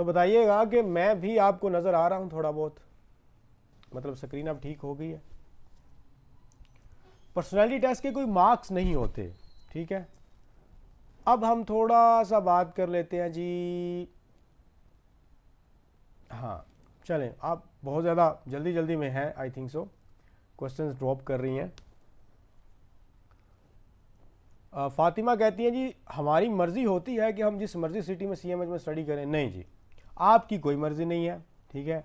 तो बताइएगा कि मैं भी आपको नज़र आ रहा हूँ थोड़ा बहुत, मतलब स्क्रीन अब ठीक हो गई है। पर्सनालिटी टेस्ट के कोई मार्क्स नहीं होते, ठीक है। अब हम थोड़ा सा बात कर लेते हैं जी। हाँ चलें, आप बहुत ज़्यादा जल्दी जल्दी में हैं, I think so, questions drop कर रही हैं। फातिमा कहती हैं जी हमारी मर्ज़ी होती है कि हम जिस मर्ज़ी सिटी में CMH में स्टडी करें। नहीं जी, आपकी कोई मर्ज़ी नहीं है, ठीक है।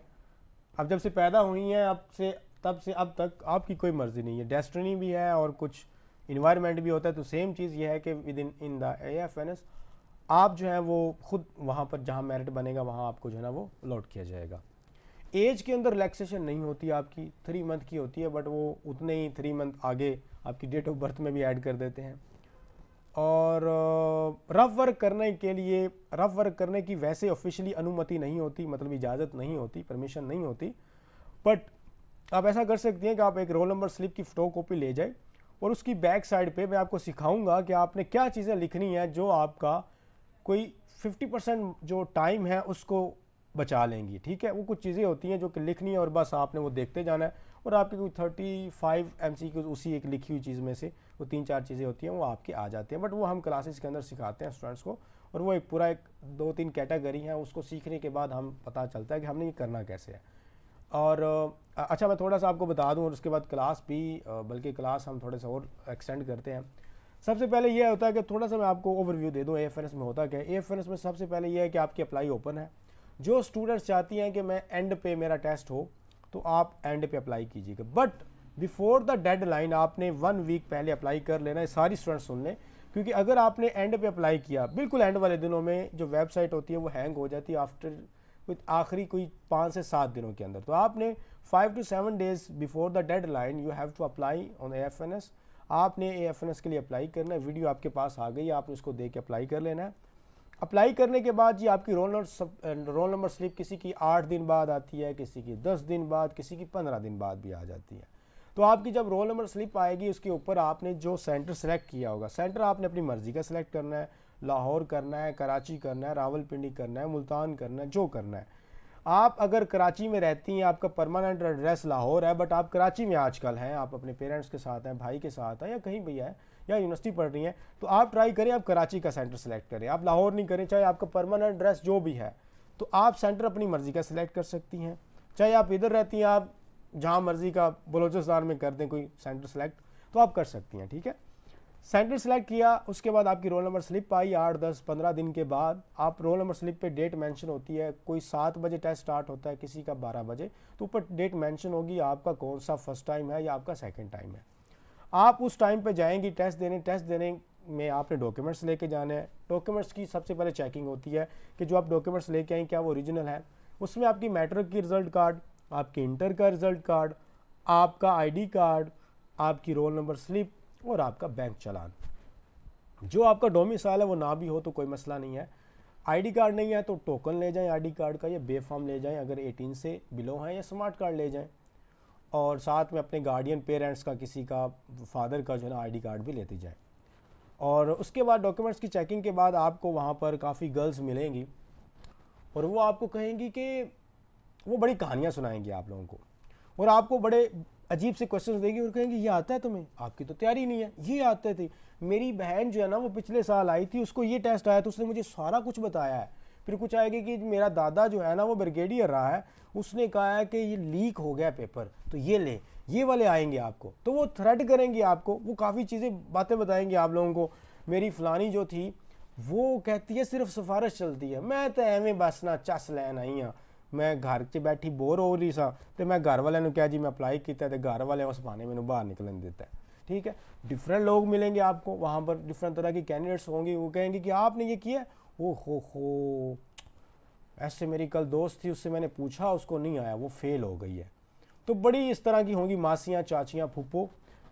अब जब से पैदा हुई हैं अब से, तब से अब तक आपकी कोई मर्ज़ी नहीं है, डेस्टिनी भी है और कुछ इन्वायरमेंट भी होता है। तो सेम चीज़ ये है कि विद इन द AFNS आप जो है वो खुद वहाँ पर जहाँ मेरिट बनेगा वहाँ आपको जो है ना वो अलॉट किया जाएगा। एज के अंदर रिलैक्सेशन नहीं होती आपकी, 3 मंथ की होती है, बट वो उतने ही 3 मंथ आगे आपकी डेट ऑफ बर्थ में भी ऐड कर देते हैं। और रफ वर्क करने के लिए, रफ वर्क करने की वैसे ऑफिशियली अनुमति नहीं होती, मतलब इजाज़त नहीं होती, परमिशन नहीं होती, बट आप ऐसा कर सकती हैं कि आप एक रोल नंबर स्लिप की फ़ोटो कॉपी ले जाए और उसकी बैक साइड पे मैं आपको सिखाऊंगा कि आपने क्या चीज़ें लिखनी है जो आपका कोई 50% जो टाइम है उसको बचा लेंगी, ठीक है। वो कुछ चीज़ें होती हैं जो कि लिखनी है और बस आपने वो देखते जाना है, और आपकी कोई 35 MCQ उसी एक लिखी हुई चीज़ में से वो 3-4 चीज़ें होती हैं वो आपकी आ जाती हैं। बट वो हम क्लासेस के अंदर सिखाते हैं स्टूडेंट्स को, और वो एक पूरा एक 2-3 कैटेगरी है, उसको सीखने के बाद हम पता चलता है कि हमने ये करना कैसे है। और अच्छा मैं थोड़ा सा आपको बता दूं, और उसके बाद क्लास भी, बल्कि क्लास हम थोड़े सा और एक्सटेंड करते हैं। सबसे पहले ये होता है कि थोड़ा सा मैं आपको ओवरव्यू दे दूं AFNS में होता क्या है। AFNS में सबसे पहले ये है कि आपकी अप्लाई ओपन है। जो स्टूडेंट्स चाहती हैं कि मैं एंड पे मेरा टेस्ट हो, तो आप एंड पे अप्लाई कीजिएगा, बट बिफोर द डेडलाइन आपने 1 वीक पहले अप्लाई कर लेना है। सारी स्टूडेंट्स सुन लें, क्योंकि अगर आपने एंड पे अप्लाई किया, बिल्कुल एंड वाले दिनों में जो वेबसाइट होती है वो हैंग हो जाती है आफ्टर कुछ आखिरी कोई 5 से 7 दिनों के अंदर। तो आपने 5 to 7 days before the deadline you have to apply on AFNS। आपने AFNS के लिए अप्लाई करना है। वीडियो आपके पास आ गई है, आपने उसको देख के अप्लाई कर लेना है। अप्लाई करने के बाद जी आपकी रोल नंबर स्लिप किसी की 8 दिन बाद आती है, किसी की 10 दिन बाद, किसी की 15 दिन बाद भी आ जाती है। तो आपकी जब रोल नंबर स्लिप आएगी उसके ऊपर आपने जो सेंटर सेलेक्ट किया होगा, सेंटर आपने अपनी मर्ज़ी का सिलेक्ट करना है। लाहौर करना है, कराची करना है, रावलपिंडी करना है, मुल्तान करना है, जो करना है। आप अगर कराची में रहती हैं, आपका परमानेंट एड्रेस लाहौर है, बट आप कराची में आजकल हैं, आप अपने पेरेंट्स के साथ हैं, भाई के साथ हैं, या कहीं भी है, या यूनिवर्सिटी पढ़ रही हैं, तो आप ट्राई करें आप कराची का सेंटर सेलेक्ट करें, आप लाहौर नहीं करें। चाहे आपका परमानेंट एड्रेस जो भी है, तो आप सेंटर अपनी मर्ज़ी का सिलेक्ट कर सकती हैं। चाहे आप इधर रहती हैं, आप जहाँ मर्ज़ी का बलोचिस्तान में कर दें कोई सेंटर सेलेक्ट, तो आप कर सकती हैं, ठीक है। सेंटर सेलेक्ट किया, उसके बाद आपकी रोल नंबर स्लिप आई। 8, 10, 15 दिन के बाद आप रोल नंबर स्लिप पे डेट मेंशन होती है। कोई 7 बजे टेस्ट स्टार्ट होता है, किसी का 12 बजे, तो ऊपर डेट मेंशन होगी आपका कौन सा फर्स्ट टाइम है या आपका सेकंड टाइम है। आप उस टाइम पे जाएंगी टेस्ट देने। टेस्ट देने में आपने डॉक्यूमेंट्स लेके जाने हैं। डॉक्यूमेंट्स की सबसे पहले चेकिंग होती है कि जो आप डॉक्यूमेंट्स लेके आएँ क्या वो ओरिजिनल है। उसमें आपकी मैट्रिक की रिज़ल्ट कार्ड, आपके इंटर का रिज़ल्ट कार्ड, आपका ID कार्ड, आपकी रोल नंबर स्लिप और आपका बैंक चालान। जो आपका डोमिसाइल है वो ना भी हो तो कोई मसला नहीं है। ID कार्ड नहीं है तो टोकन ले जाएं ID कार्ड का, या बे फॉर्म ले जाएं अगर 18 से बिलो हैं, या स्मार्ट कार्ड ले जाएं। और साथ में अपने गार्डियन पेरेंट्स का, किसी का फादर का जो है ना ID कार्ड भी लेते जाएं। और उसके बाद डॉक्यूमेंट्स की चेकिंग के बाद आपको वहाँ पर काफ़ी गर्ल्स मिलेंगी और वो आपको कहेंगी कि वो बड़ी कहानियाँ सुनाएंगी आप लोगों को, और आपको बड़े अजीब से क्वेश्चंस देगी और कहेंगे ये आता है तुम्हें, आपकी तो तैयारी नहीं है, ये आते थे। मेरी बहन जो है ना वो पिछले साल आई थी, उसको ये टेस्ट आया तो उसने मुझे सारा कुछ बताया है। फिर कुछ आएगी कि मेरा दादा जो है ना वो ब्रिगेडियर रहा है, उसने कहा है कि ये लीक हो गया पेपर, तो ये ले, ये वाले आएंगे आपको। तो वो थ्रेट करेंगी आपको, वो काफ़ी चीज़ें बातें बताएंगी आप लोगों को। मेरी फलानी जो थी वो कहती है सिर्फ सिफारिश चलती है, मैं तो एवं बस ना चस लैन आई हाँ, मैं घर च बैठी बोर हो रही सा, तो मैं घर वाले क्या जी मैं अप्लाई किया, तो घर वाले उस बहाने मैंने बाहर निकलन देता है, ठीक है। डिफरेंट लोग मिलेंगे आपको वहाँ पर, डिफरेंट तरह की कैंडिडेट्स होंगी। वो कहेंगे कि आपने ये किया, ओ हो ऐसे मेरी कल दोस्त थी, उससे मैंने पूछा, उसको नहीं आया, वो फेल हो गई है। तो बड़ी इस तरह की होंगी मासियाँ, चाचियाँ, फूफो।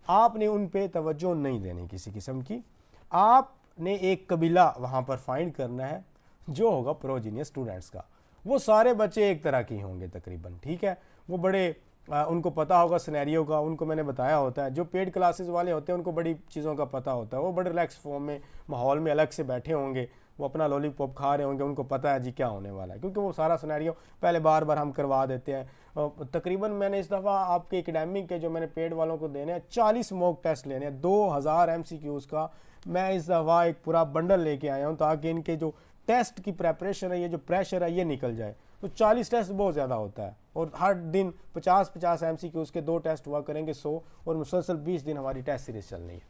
आपने उन पे तवज्जो नहीं देनी किसी किस्म की। आपने एक कबीला वहाँ पर फाइंड करना है जो होगा प्रोजीनियस स्टूडेंट्स का। वो सारे बच्चे एक तरह के होंगे तकरीबन, ठीक है। वो बड़े उनको पता होगा सिनेरियो का, उनको मैंने बताया होता है। जो पेड क्लासेस वाले होते हैं उनको बड़ी चीज़ों का पता होता है, वो बड़े रिलैक्स फॉर्म में, माहौल में अलग से बैठे होंगे, वो अपना लॉलीपॉप खा रहे होंगे, उनको पता है जी क्या होने वाला है, क्योंकि वो सारा सिनेरियो पहले बार बार हम करवा देते हैं। तकरीबन मैंने इस दफ़ा आपके एकेडमिक के जो मैंने पेड वालों को देने हैं 40 मॉक टेस्ट लेने हैं, 2000 MCQs का मैं इस दफ़ा एक पूरा बंडल लेके आया हूँ, ताकि इनके जो टेस्ट की प्रेपरेशन है, ये जो प्रेशर है, ये निकल जाए। तो 40 टेस्ट बहुत ज़्यादा होता है, और हर दिन 50-50 MCQs के 2 टेस्ट हुआ करेंगे 100, और मुसलसल 20 दिन हमारी टेस्ट सीरीज चलनी है।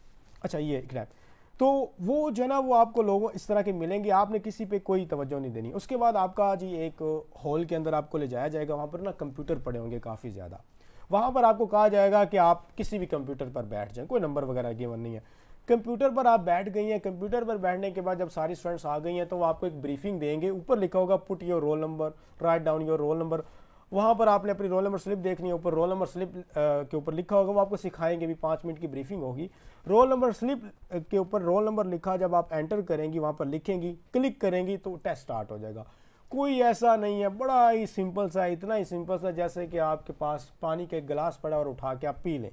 अच्छा, ये एग्जाम तो वो जो है ना, वो आपको लोगों इस तरह के मिलेंगे, आपने किसी पे कोई तवज्जो नहीं देनी। उसके बाद आपका जी एक हॉल के अंदर आपको ले जाया जाएगा, वहाँ पर ना कंप्यूटर पड़े होंगे काफ़ी ज़्यादा। वहाँ पर आपको कहा जाएगा कि आप किसी भी कंप्यूटर पर बैठ जाएं, कोई नंबर वगैरह गिवन नहीं है। कंप्यूटर पर आप बैठ गई हैं, कंप्यूटर पर बैठने के बाद जब सारी स्टूडेंट्स आ गई हैं तो वो आपको एक ब्रीफिंग देंगे, ऊपर लिखा होगा put your roll number, write down your roll number. वहाँ पर आपने अपनी रोल नंबर स्लिप देखनी है, ऊपर रोल नंबर स्लिप के ऊपर लिखा होगा, वो आपको सिखाएंगे भी, 5 मिनट की ब्रीफिंग होगी। रोल नंबर स्लिप के ऊपर रोल नंबर लिखा, जब आप एंटर करेंगी, वहाँ पर लिखेंगी, क्लिक करेंगी तो टेस्ट स्टार्ट हो जाएगा। कोई ऐसा नहीं है, बड़ा ही सिंपल सा, इतना ही सिंपल सा जैसे कि आपके पास पानी का एक गिलास पड़ा और उठा के आप पी लें।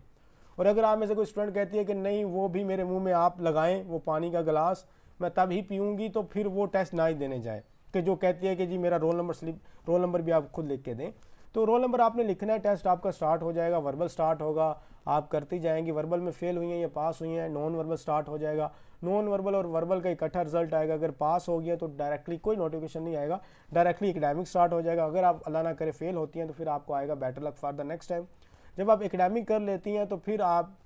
और अगर आप में से कोई स्टूडेंट कहती है कि नहीं, वो भी मेरे मुंह में आप लगाएं वो पानी का गिलास, मैं तब ही पीऊँगी, तो फिर वो टेस्ट ना ही देने जाए। कि जो कहती है कि जी मेरा roll number slip, roll number भी आप खुद लिख के दें, तो रोल नंबर आपने लिखना है, टेस्ट आपका स्टार्ट हो जाएगा, वर्बल स्टार्ट होगा, आप करती जाएंगी। वर्बल में फेल हुई हैं या पास हुई हैं, नॉन वर्बल स्टार्ट हो जाएगा, नॉन वर्बल और वर्बल का इकट्ठा रिजल्ट आएगा। अगर पास हो गया तो डायरेक्टली कोई नोटिफिकेशन नहीं आएगा, डायरेक्टली एकेडमिक स्टार्ट हो जाएगा। अगर आप अल्लाह ना करे फेल होती हैं तो फिर आपको आएगा better luck for the next time. जब आप एकेडमिक कर लेती हैं तो फिर आप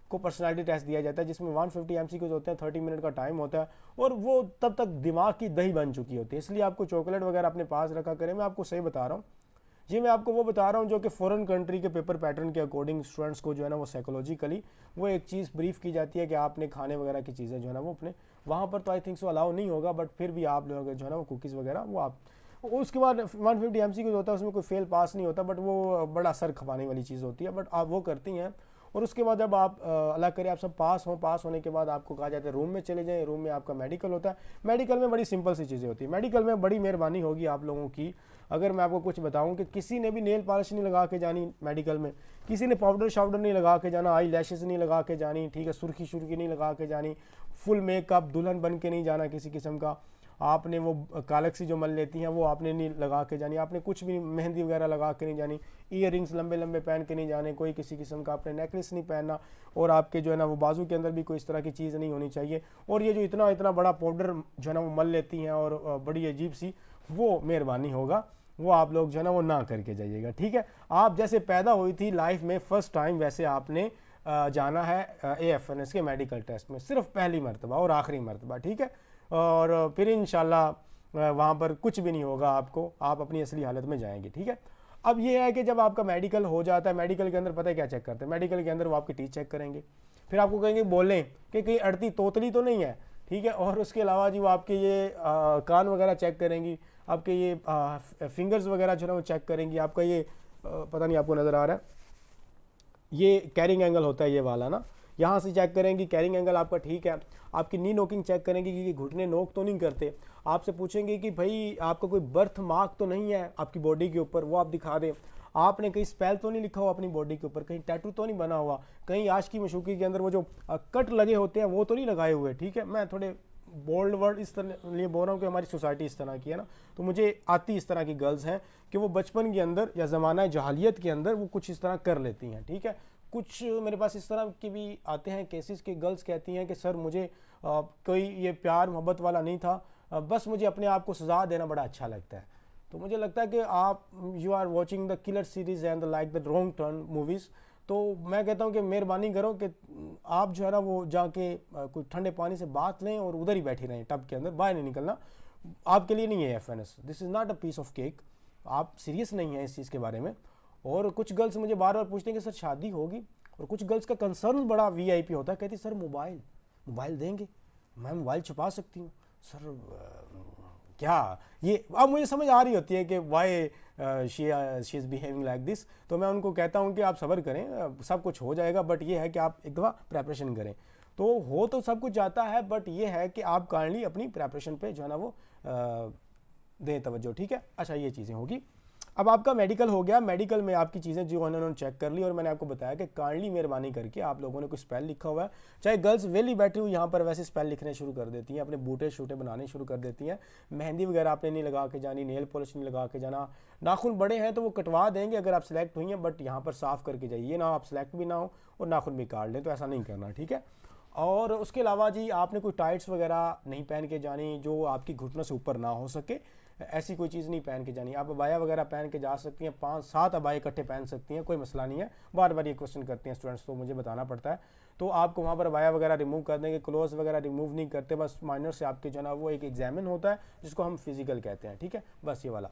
को पर्सनालिटी टेस्ट दिया जाता है, जिसमें 150 MCQs होते हैं, 30 मिनट का टाइम होता है, और वो तब तक दिमाग की दही बन चुकी होती है। इसलिए आपको चॉकलेट वगैरह अपने पास रखा करें। मैं आपको सही बता रहा हूँ, ये मैं आपको वो बता रहा हूँ जो कि फॉरेन कंट्री के पेपर पैटर्न के अकॉर्डिंग स्टूडेंट्स को जो है ना वो साइकोलॉजिकली वो एक चीज़ ब्रीफ की जाती है कि आपने खाने वगैरह की चीज़ें जो है ना वो अपने वहाँ पर, तो आई थिंक सो अलाउ नहीं होगा, बट फिर भी आप लोग जो है ना वो कुकीज़ वगैरह वो आप, उसके बाद 150 MCQs होता है, उसमें कोई फेल पास नहीं होता, बट वो बड़ा सर खपाने वाली चीज़ होती है, बट आप वो करती हैं। और उसके बाद जब आप अल्लाह करे आप सब पास हों, पास होने के बाद आपको कहा जाता है रूम में चले जाएं। रूम में आपका मेडिकल होता है। मेडिकल में बड़ी सिंपल सी चीज़ें होती है। मेडिकल में बड़ी मेहरबानी होगी आप लोगों की अगर मैं आपको कुछ बताऊं कि किसी ने भी नेल पॉलिश नहीं लगा के जानी मेडिकल में, किसी ने पाउडर शाउडर नहीं लगा के जाना, आई लैशेस नहीं लगा के जानी, ठीक है, सुर्खी शुर्खी नहीं लगा के जानी, फुल मेकअप दुल्हन बन के नहीं जाना किसी किस्म का, आपने वो कालक्सी जो मल लेती हैं वो आपने नहीं लगा के जानी, आपने कुछ भी मेहंदी वगैरह लगा के नहीं जानी, ईयर रिंग्स लंबे लंबे पहन के नहीं जाने, कोई किसी किस्म का आपने नेकलेस नहीं पहनना, और आपके जो है ना वो बाजू के अंदर भी कोई इस तरह की चीज़ नहीं होनी चाहिए। और ये जो इतना इतना बड़ा पाउडर जो है ना वो मल लेती हैं और बड़ी अजीब सी, वो मेहरबानी होगा वो आप लोग जो है ना वो ना करके जाइएगा, ठीक है। आप जैसे पैदा हुई थी लाइफ में फर्स्ट टाइम, वैसे आपने जाना है AFNS के मेडिकल टेस्ट में, सिर्फ पहली मरतबा और आखिरी मरतबा, ठीक है। और फिर इंशाल्लाह वहाँ पर कुछ भी नहीं होगा आपको, आप अपनी असली हालत में जाएंगे, ठीक है। अब ये है कि जब आपका मेडिकल हो जाता है, मेडिकल के अंदर पता है क्या चेक करते हैं, मेडिकल के अंदर वो आपकी टीथ चेक करेंगे, फिर आपको कहेंगे बोलें कि कहीं अड़ती तोतली तो नहीं है, ठीक है। और उसके अलावा जी वो आपके ये कान वगैरह चेक करेंगी, आपके ये फिंगर्स वगैरह जो है वो चेक करेंगी, आपका ये पता नहीं आपको नज़र आ रहा है, ये कैरिंग एंगल होता है ये वाला ना, यहाँ से चेक करेंगी कैरिंग एंगल आपका ठीक है। आपकी नी नोकिंग चेक करेंगे कि घुटने नोक तो नहीं करते। आपसे पूछेंगे कि भाई आपका कोई बर्थ मार्क तो नहीं है आपकी बॉडी के ऊपर, वो आप दिखा दें। आपने कहीं स्पेल तो नहीं लिखा हुआ अपनी बॉडी के ऊपर, कहीं टैटू तो नहीं बना हुआ, कहीं आशिकी मशूकी के अंदर वो जो कट लगे होते हैं वो तो नहीं लगाए हुए, ठीक है। मैं थोड़े बोल्ड वर्ड इस तरह लिए बोल रहा हूँ कि हमारी सोसाइटी इस तरह की है ना, तो मुझे आती इस तरह की गर्ल्स हैं कि वो बचपन के अंदर या ज़माना जहालियत के अंदर वो कुछ इस तरह कर लेती हैं, ठीक है। कुछ मेरे पास इस तरह के भी आते हैं केसेस के गर्ल्स कहती हैं कि सर मुझे कोई ये प्यार मोहब्बत वाला नहीं था, बस मुझे अपने आप को सजा देना बड़ा अच्छा लगता है। तो मुझे लगता है कि आप you are watching the killer series and the like the wrong turn movies. तो मैं कहता हूँ कि मेहरबानी करो कि आप जो है ना वो जाके कोई ठंडे पानी से बात लें और उधर ही बैठी रहें टब के अंदर, बाहर नहीं निकलना, आपके लिए नहीं है FNS, this is not a piece of cake. आप सीरियस नहीं हैं इस चीज़ के बारे में। और कुछ गर्ल्स मुझे बार बार पूछते हैं कि सर शादी होगी, और कुछ गर्ल्स का कंसर्न बड़ा VIP होता है, कहती सर मोबाइल देंगे, मैं मोबाइल छुपा सकती हूँ सर, क्या ये। अब मुझे समझ आ रही होती है कि why she is behaving like this. तो मैं उनको कहता हूँ कि आप सब्र करें, सब कुछ हो जाएगा, बट ये है कि आप एक दफ़ा प्रेपरेशन करें। तो हो तो सब कुछ जाता है, बट ये है कि आप काइंडली अपनी प्रेपरेशन पे जो है ना वो दें तवज्जो, ठीक है। अच्छा ये चीज़ें होगी। अब आपका मेडिकल हो गया, मेडिकल में आपकी चीज़ें जो उन्होंने चेक कर ली और मैंने आपको बताया कि काइंडली मेहरबानी करके आप लोगों ने कुछ स्पेल लिखा हुआ है, चाहे गर्ल्स वेली बैठी हुई यहाँ पर वैसे स्पेल लिखने शुरू कर देती हैं, अपने बूटे शूटे बनाने शुरू कर देती हैं, मेहंदी वगैरह आपने नहीं लगा के जानी, नेल पॉलिश नहीं लगा के जाना, नाखून बड़े हैं तो वो कटवा देंगे अगर आप सिलेक्ट हुई हैं, बट यहाँ पर साफ़ करके जाइए ना, आप सिलेक्ट भी ना हो और नाखून भी काट लें, तो ऐसा नहीं करना, ठीक है। और उसके अलावा जी आपने कोई टाइट्स वगैरह नहीं पहन के जानी जो आपकी घुटनों से ऊपर ना हो सके, ऐसी कोई चीज़ नहीं पहन के जानी। आप अबाया वगैरह पहन के जा सकती हैं, 5-7 अबाए इकट्ठे पहन सकती हैं, कोई मसला नहीं है। बार बार ये क्वेश्चन करते हैं स्टूडेंट्स, तो मुझे बताना पड़ता है, तो आपको वहाँ पर अबाया वगैरह रिमूव कर देंगे, क्लोज वगैरह रिमूव नहीं करते, बस माइनर से आपके जो ना वो एक एग्जामिन होता है जिसको हम फिजिकल कहते हैं, ठीक है, बस ये वाला।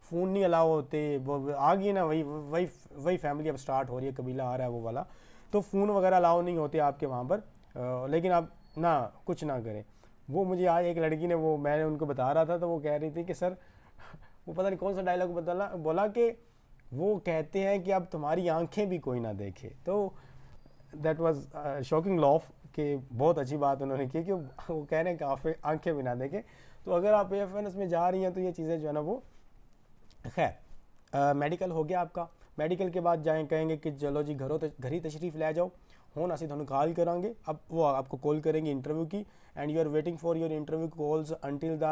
फ़ोन नहीं अलाउ होते, वो आ गई ना, वही वही वही फैमिली अब स्टार्ट हो रही है, कबीला आ रहा है वो वाला, तो फ़ोन वगैरह अलाउ नहीं होते आपके वहाँ पर, लेकिन आप ना कुछ ना करें। वो मुझे आज एक लड़की ने, वो मैंने उनको बता रहा था, तो वो कह रही थी कि सर वो पता नहीं कौन सा डायलॉग बोला कि वो कहते हैं कि अब तुम्हारी आंखें भी कोई ना देखे, तो दैट वाज शॉकिंग लॉफ, कि बहुत अच्छी बात उन्होंने की कि वो कह रहे हैं कि आंखें भी ना देखें। तो अगर आप AFNS में जा रही हैं तो ये चीज़ें जो है ना वो, खैर मेडिकल हो गया आपका। मेडिकल के बाद जाएँ कहेंगे कि चलो जी घर ही तशरीफ़ ले जाओ, होना ਅਸੀਂ ਤੁਹਾਨੂੰ कॉल करांगे, अब वो आपको कॉल करेंगे इंटरव्यू की, and you are waiting for your interview calls until the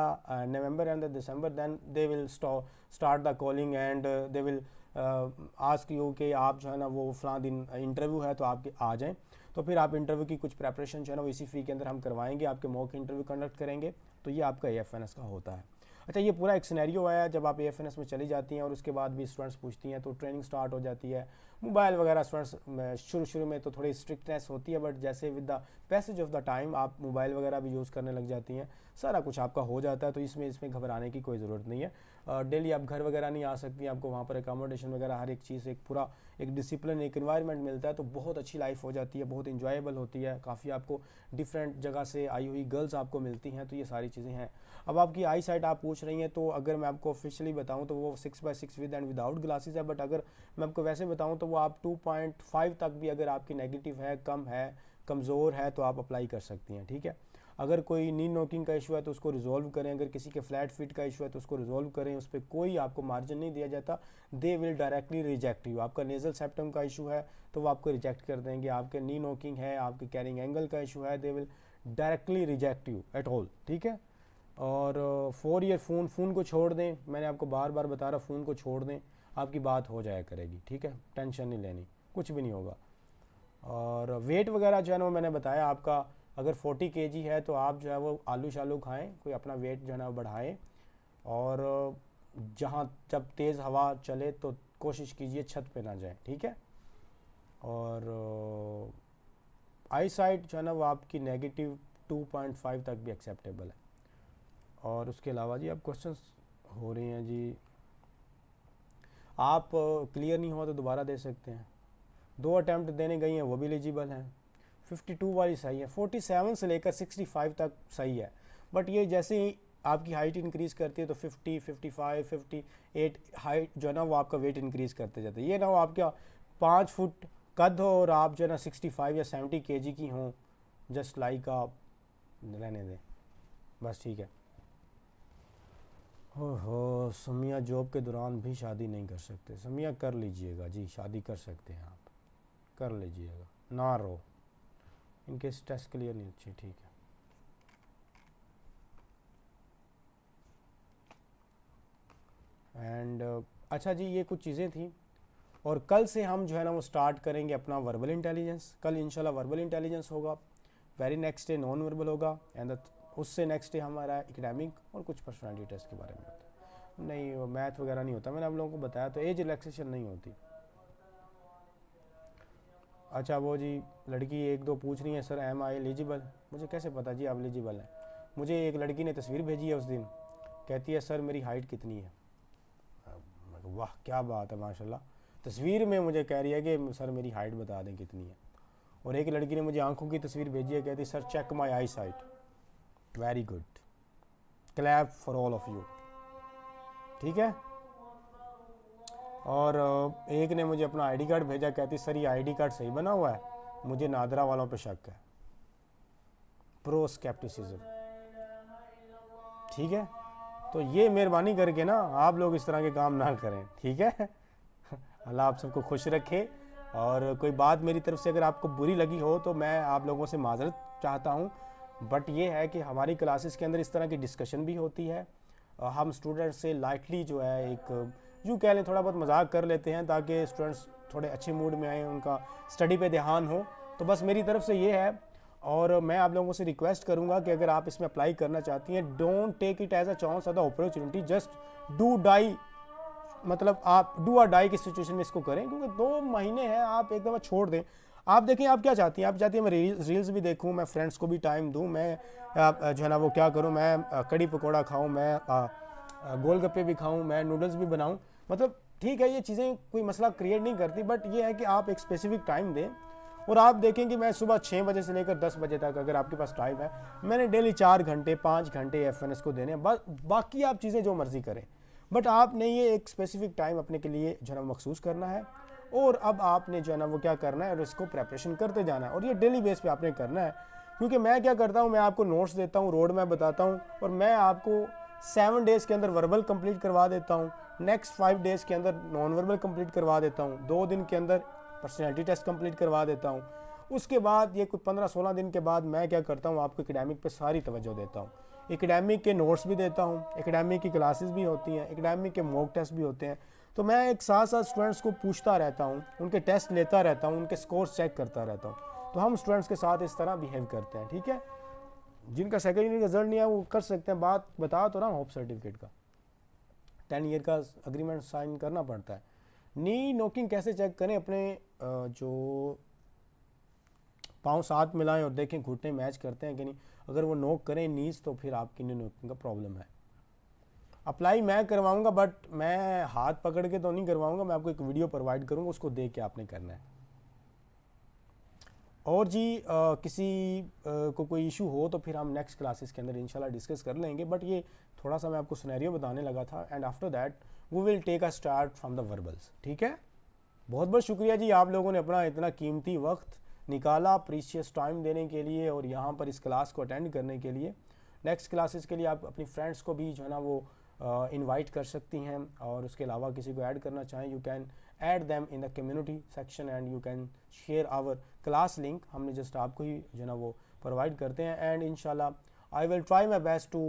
November and the December, then they will start the calling and they will ask you कि आप जो है ना वो फलां दिन इंटरव्यू है तो आप आ जाएं। तो फिर आप इंटरव्यू की कुछ प्रेपरेशन जो है ना वो इसी फ़ी के अंदर हम करवाएंगे, आपके मॉक इंटरव्यू कंडक्ट करेंगे, तो ये आपका AFNS का होता है। अच्छा, ये पूरा एक सिनेरियो आया जब आप AFNS में चली जाती हैं और उसके बाद भी स्टूडेंट्स पूछती हैं, तो ट्रेनिंग स्टार्ट हो जाती है। मोबाइल वगैरह स्टूडेंट्स शुरू में तो थोड़ी स्ट्रिक्टनेस होती है, बट जैसे with the passage of the time आप मोबाइल वगैरह भी यूज़ करने लग जाती हैं, सारा कुछ आपका हो जाता है, तो इसमें घबराने की कोई ज़रूरत नहीं है। डेली आप घर वगैरह नहीं आ सकती, आपको वहाँ पर अकोमोडेशन वगैरह हर एक चीज़, एक पूरा एक डिसिप्लिन, एक इन्वायरमेंट मिलता है, तो बहुत अच्छी लाइफ हो जाती है, बहुत इंजॉयबल होती है, काफ़ी आपको डिफरेंट जगह से आई हुई गर्ल्स आपको मिलती हैं, तो ये सारी चीज़ें हैं। अब आपकी आई साइट आप पूछ रही हैं, तो अगर मैं आपको ऑफिशियली बताऊं तो वो 6/6 विद एंड विदाउट ग्लासेस है, बट अगर मैं आपको वैसे बताऊं तो वो आप 2.5 तक भी अगर आपकी नेगेटिव है, कम है, कमज़ोर है, तो आप अप्लाई कर सकती हैं, ठीक है। अगर कोई नी नॉकिंग का इशू है तो उसको रिजॉल्व करें, अगर किसी के फ्लैट फिट का इशू है तो उसको रिजॉल्व करें, उस पर कोई आपको मार्जिन नहीं दिया जाता, they will directly reject you. आपका नेजल सेप्टम का इशू है तो वो आपको रिजेक्ट कर देंगे, आपके नी नॉकिंग है, आपके कैरिंग एंगल का इशू है, they will directly reject you at all, ठीक है। और 4 ईयर फ़ोन को छोड़ दें, मैंने आपको बार बार बता रहा, फ़ोन को छोड़ दें, आपकी बात हो जाया करेगी, ठीक है, टेंशन नहीं लेनी, कुछ भी नहीं होगा। और वेट वगैरह जो है ना वो मैंने बताया, आपका अगर 40 kg है तो आप जो है वो आलू शालू खाएं, कोई अपना वेट जो है ना बढ़ाएं, और जहाँ जब तेज़ हवा चले तो कोशिश कीजिए छत पे ना जाएं, ठीक है। और आई साइट जो है ना वो आपकी नेगेटिव 2.5 तक भी एक्सेप्टेबल है। और उसके अलावा जी अब क्वेश्चंस हो रही हैं जी, आप क्लियर नहीं हुआ तो दोबारा दे सकते हैं, 2 अटैम्प्ट देने गई हैं वो भी एलिजिबल हैं। 52 वाली सही है, 47 से लेकर 65 तक सही है, बट ये जैसे ही आपकी हाइट इंक्रीज़ करती है तो 50, 55, 58 हाइट जो है ना वो आपका वेट इंक्रीज़ करते जाते हैं। ये ना हो आपका 5 फुट कद हो और आप जो है ना 65 या 70 kg की हों, जस्ट लाइक आप रहने दें बस, ठीक है। हो समिया जॉब के दौरान भी शादी नहीं कर सकते, समिया कर लीजिएगा जी, शादी कर सकते हैं आप, कर लीजिएगा, ना रो, इनके टेस्ट क्लियर नहीं अच्छी, ठीक है। एंड अच्छा जी, ये कुछ चीज़ें थी, और कल से हम जो है ना वो स्टार्ट करेंगे अपना वर्बल इंटेलिजेंस। कल इंशाल्लाह वर्बल इंटेलिजेंस होगा, very next day non verbal होगा, एंड उससे नेक्स्ट डे हमारा एकेडमिक और कुछ पर्सनालिटी टेस्ट के बारे में होता है। नहीं, मैथ वगैरह नहीं होता, मैंने आप लोगों को बताया, तो एज रिलैक्सेशन नहीं होती। अच्छा वो जी लड़की 1-2 पूछ रही हैं, सर एम आई एलिजिबल, मुझे कैसे पता जी आप एलिजिबल हैं। मुझे एक लड़की ने तस्वीर भेजी है उस दिन, कहती है सर मेरी हाइट कितनी है। वाह क्या बात है, माशाल्लाह, तस्वीर में मुझे कह रही है कि सर मेरी हाइट बता दें कितनी है। और एक लड़की ने मुझे आंखों की तस्वीर भेजी है, कहती sir check my eye sight, very good, clap for all of you, ठीक है। और एक ने मुझे अपना आईडी कार्ड भेजा, कहती सर ये आईडी कार्ड सही बना हुआ है, मुझे नादरा वालों पे शक है, प्रो स्केप्टिसिज्म, ठीक है। तो ये मेहरबानी करके ना आप लोग इस तरह के काम ना करें, ठीक है। अल्लाह आप सबको खुश रखे। और कोई बात मेरी तरफ से अगर आपको बुरी लगी हो तो मैं आप लोगों से माजरत चाहता हूँ, बट ये है कि हमारी क्लासेस के अंदर इस तरह की डिस्कशन भी होती है। हम स्टूडेंट्स से लाइटली जो है एक यूँ कह लें थोड़ा बहुत मजाक कर लेते हैं ताकि स्टूडेंट्स थोड़े अच्छे मूड में आए, उनका स्टडी पे ध्यान हो। तो बस मेरी तरफ से ये है, और मैं आप लोगों से रिक्वेस्ट करूंगा कि अगर आप इसमें अप्लाई करना चाहती हैं, don't take it as a chance और the opportunity, just do die, मतलब आप डू और डाई की सिचुएशन में इसको करें, क्योंकि 2 महीने हैं, आप एक दफ़ा छोड़ दें। आप देखें आप क्या चाहती हैं, आप चाहती हैं मैं रील्स भी देखूं, मैं फ्रेंड्स को भी टाइम दूं, मैं जो है ना वो क्या करूं, मैं कड़ी पकौड़ा खाऊं, मैं गोलगप्पे भी खाऊं, मैं नूडल्स भी बनाऊं, मतलब ठीक है ये चीज़ें कोई मसला क्रिएट नहीं करती, बट ये है कि आप एक स्पेसिफिक टाइम दें। और आप देखें कि मैं सुबह 6 बजे से लेकर 10 बजे तक अगर आपके पास टाइम है, मैंने डेली 4 घंटे 5 घंटे FNS को देने, बाकी आप चीज़ें जो मर्ज़ी करें, बट आपने ये एक स्पेसिफिक टाइम अपने के लिए जो है ना मखसूस करना है। और अब आपने जो है ना वो क्या करना है, और इसको प्रेपरेशन करते जाना है, और ये डेली बेस पे आपने करना है। क्योंकि मैं क्या करता हूँ, मैं आपको नोट्स देता हूँ, रोड मैप बताता हूँ, और मैं आपको 7 डेज़ के अंदर वर्बल कंप्लीट करवा देता हूँ, नेक्स्ट 5 डेज़ के अंदर नॉन वर्बल कंप्लीट करवा देता हूँ, 2 दिन के अंदर पर्सनैलिटी टेस्ट कंप्लीट करवा देता हूँ। उसके बाद ये कोई 15-16 दिन के बाद मैं क्या करता हूँ, आपको एकेडमिक पे सारी तवज्जो देता हूँ, एकेडमिक के नोट्स भी देता हूँ, एकेडमिक की क्लासेस भी होती हैं, एकेडमिक के मॉक टेस्ट भी होते हैं। तो मैं एक साथ साथ स्टूडेंट्स को पूछता रहता हूँ, उनके टेस्ट लेता रहता हूँ, उनके स्कोर्स चेक करता रहता हूँ। तो हम स्टूडेंट्स के साथ इस तरह बिहेव करते हैं, ठीक है। जिनका सेकेंड ईयर रिजल्ट नहीं है वो कर सकते हैं, बात बता तो रहा हूँ होप सर्टिफिकेट का 10 ईयर का अग्रीमेंट साइन करना पड़ता है। नी नोकिंग कैसे चेक करें, अपने जो पाँव साथ मिलाएं और देखें घुटने मैच करते हैं कि नहीं, अगर वो नोक करें नीज तो फिर आपकी नी नोकिंग का प्रॉब्लम है। अप्लाई मैं करवाऊंगा, बट मैं हाथ पकड़ के तो नहीं करवाऊंगा, मैं आपको एक वीडियो प्रोवाइड करूंगा, उसको देख के आपने करना है। और जी किसी को कोई इशू हो तो फिर हम नेक्स्ट क्लासेस के अंदर इंशाल्लाह डिस्कस कर लेंगे, बट ये थोड़ा सा मैं आपको सिनेरियो बताने लगा था, and after that we will take a start from the verbals, ठीक है। बहुत बहुत शुक्रिया जी, आप लोगों ने अपना इतना कीमती वक्त निकाला प्रीशियस टाइम देने के लिए और यहाँ पर इस क्लास को अटेंड करने के लिए। नेक्स्ट क्लासेस के लिए आप अपनी फ्रेंड्स को भी जो है ना वो इनवाइट कर सकती हैं, और उसके अलावा किसी को ऐड करना चाहें, you can add them in the community section and you can share our class link. हमने जस्ट आपको ही जो है ना वो प्रोवाइड करते हैं, एंड इंशाल्लाह I will try my best to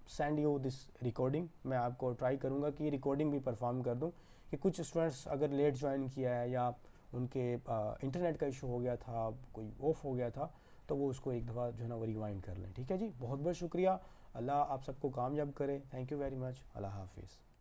send you this recording. मैं आपको ट्राई करूँगा कि रिकॉर्डिंग भी परफॉर्म कर दूँ, कि कुछ स्टूडेंट्स अगर लेट ज्वाइन किया है या उनके इंटरनेट का इशू हो गया था, कोई ऑफ हो गया था, तो वो उसको एक दफ़ा जो है ना वो रिवाइंड कर लें, ठीक है जी। बहुत बहुत शुक्रिया, अल्लाह आप सबको कामयाब करे। थैंक यू वेरी मच, अल्लाह हाफिज़।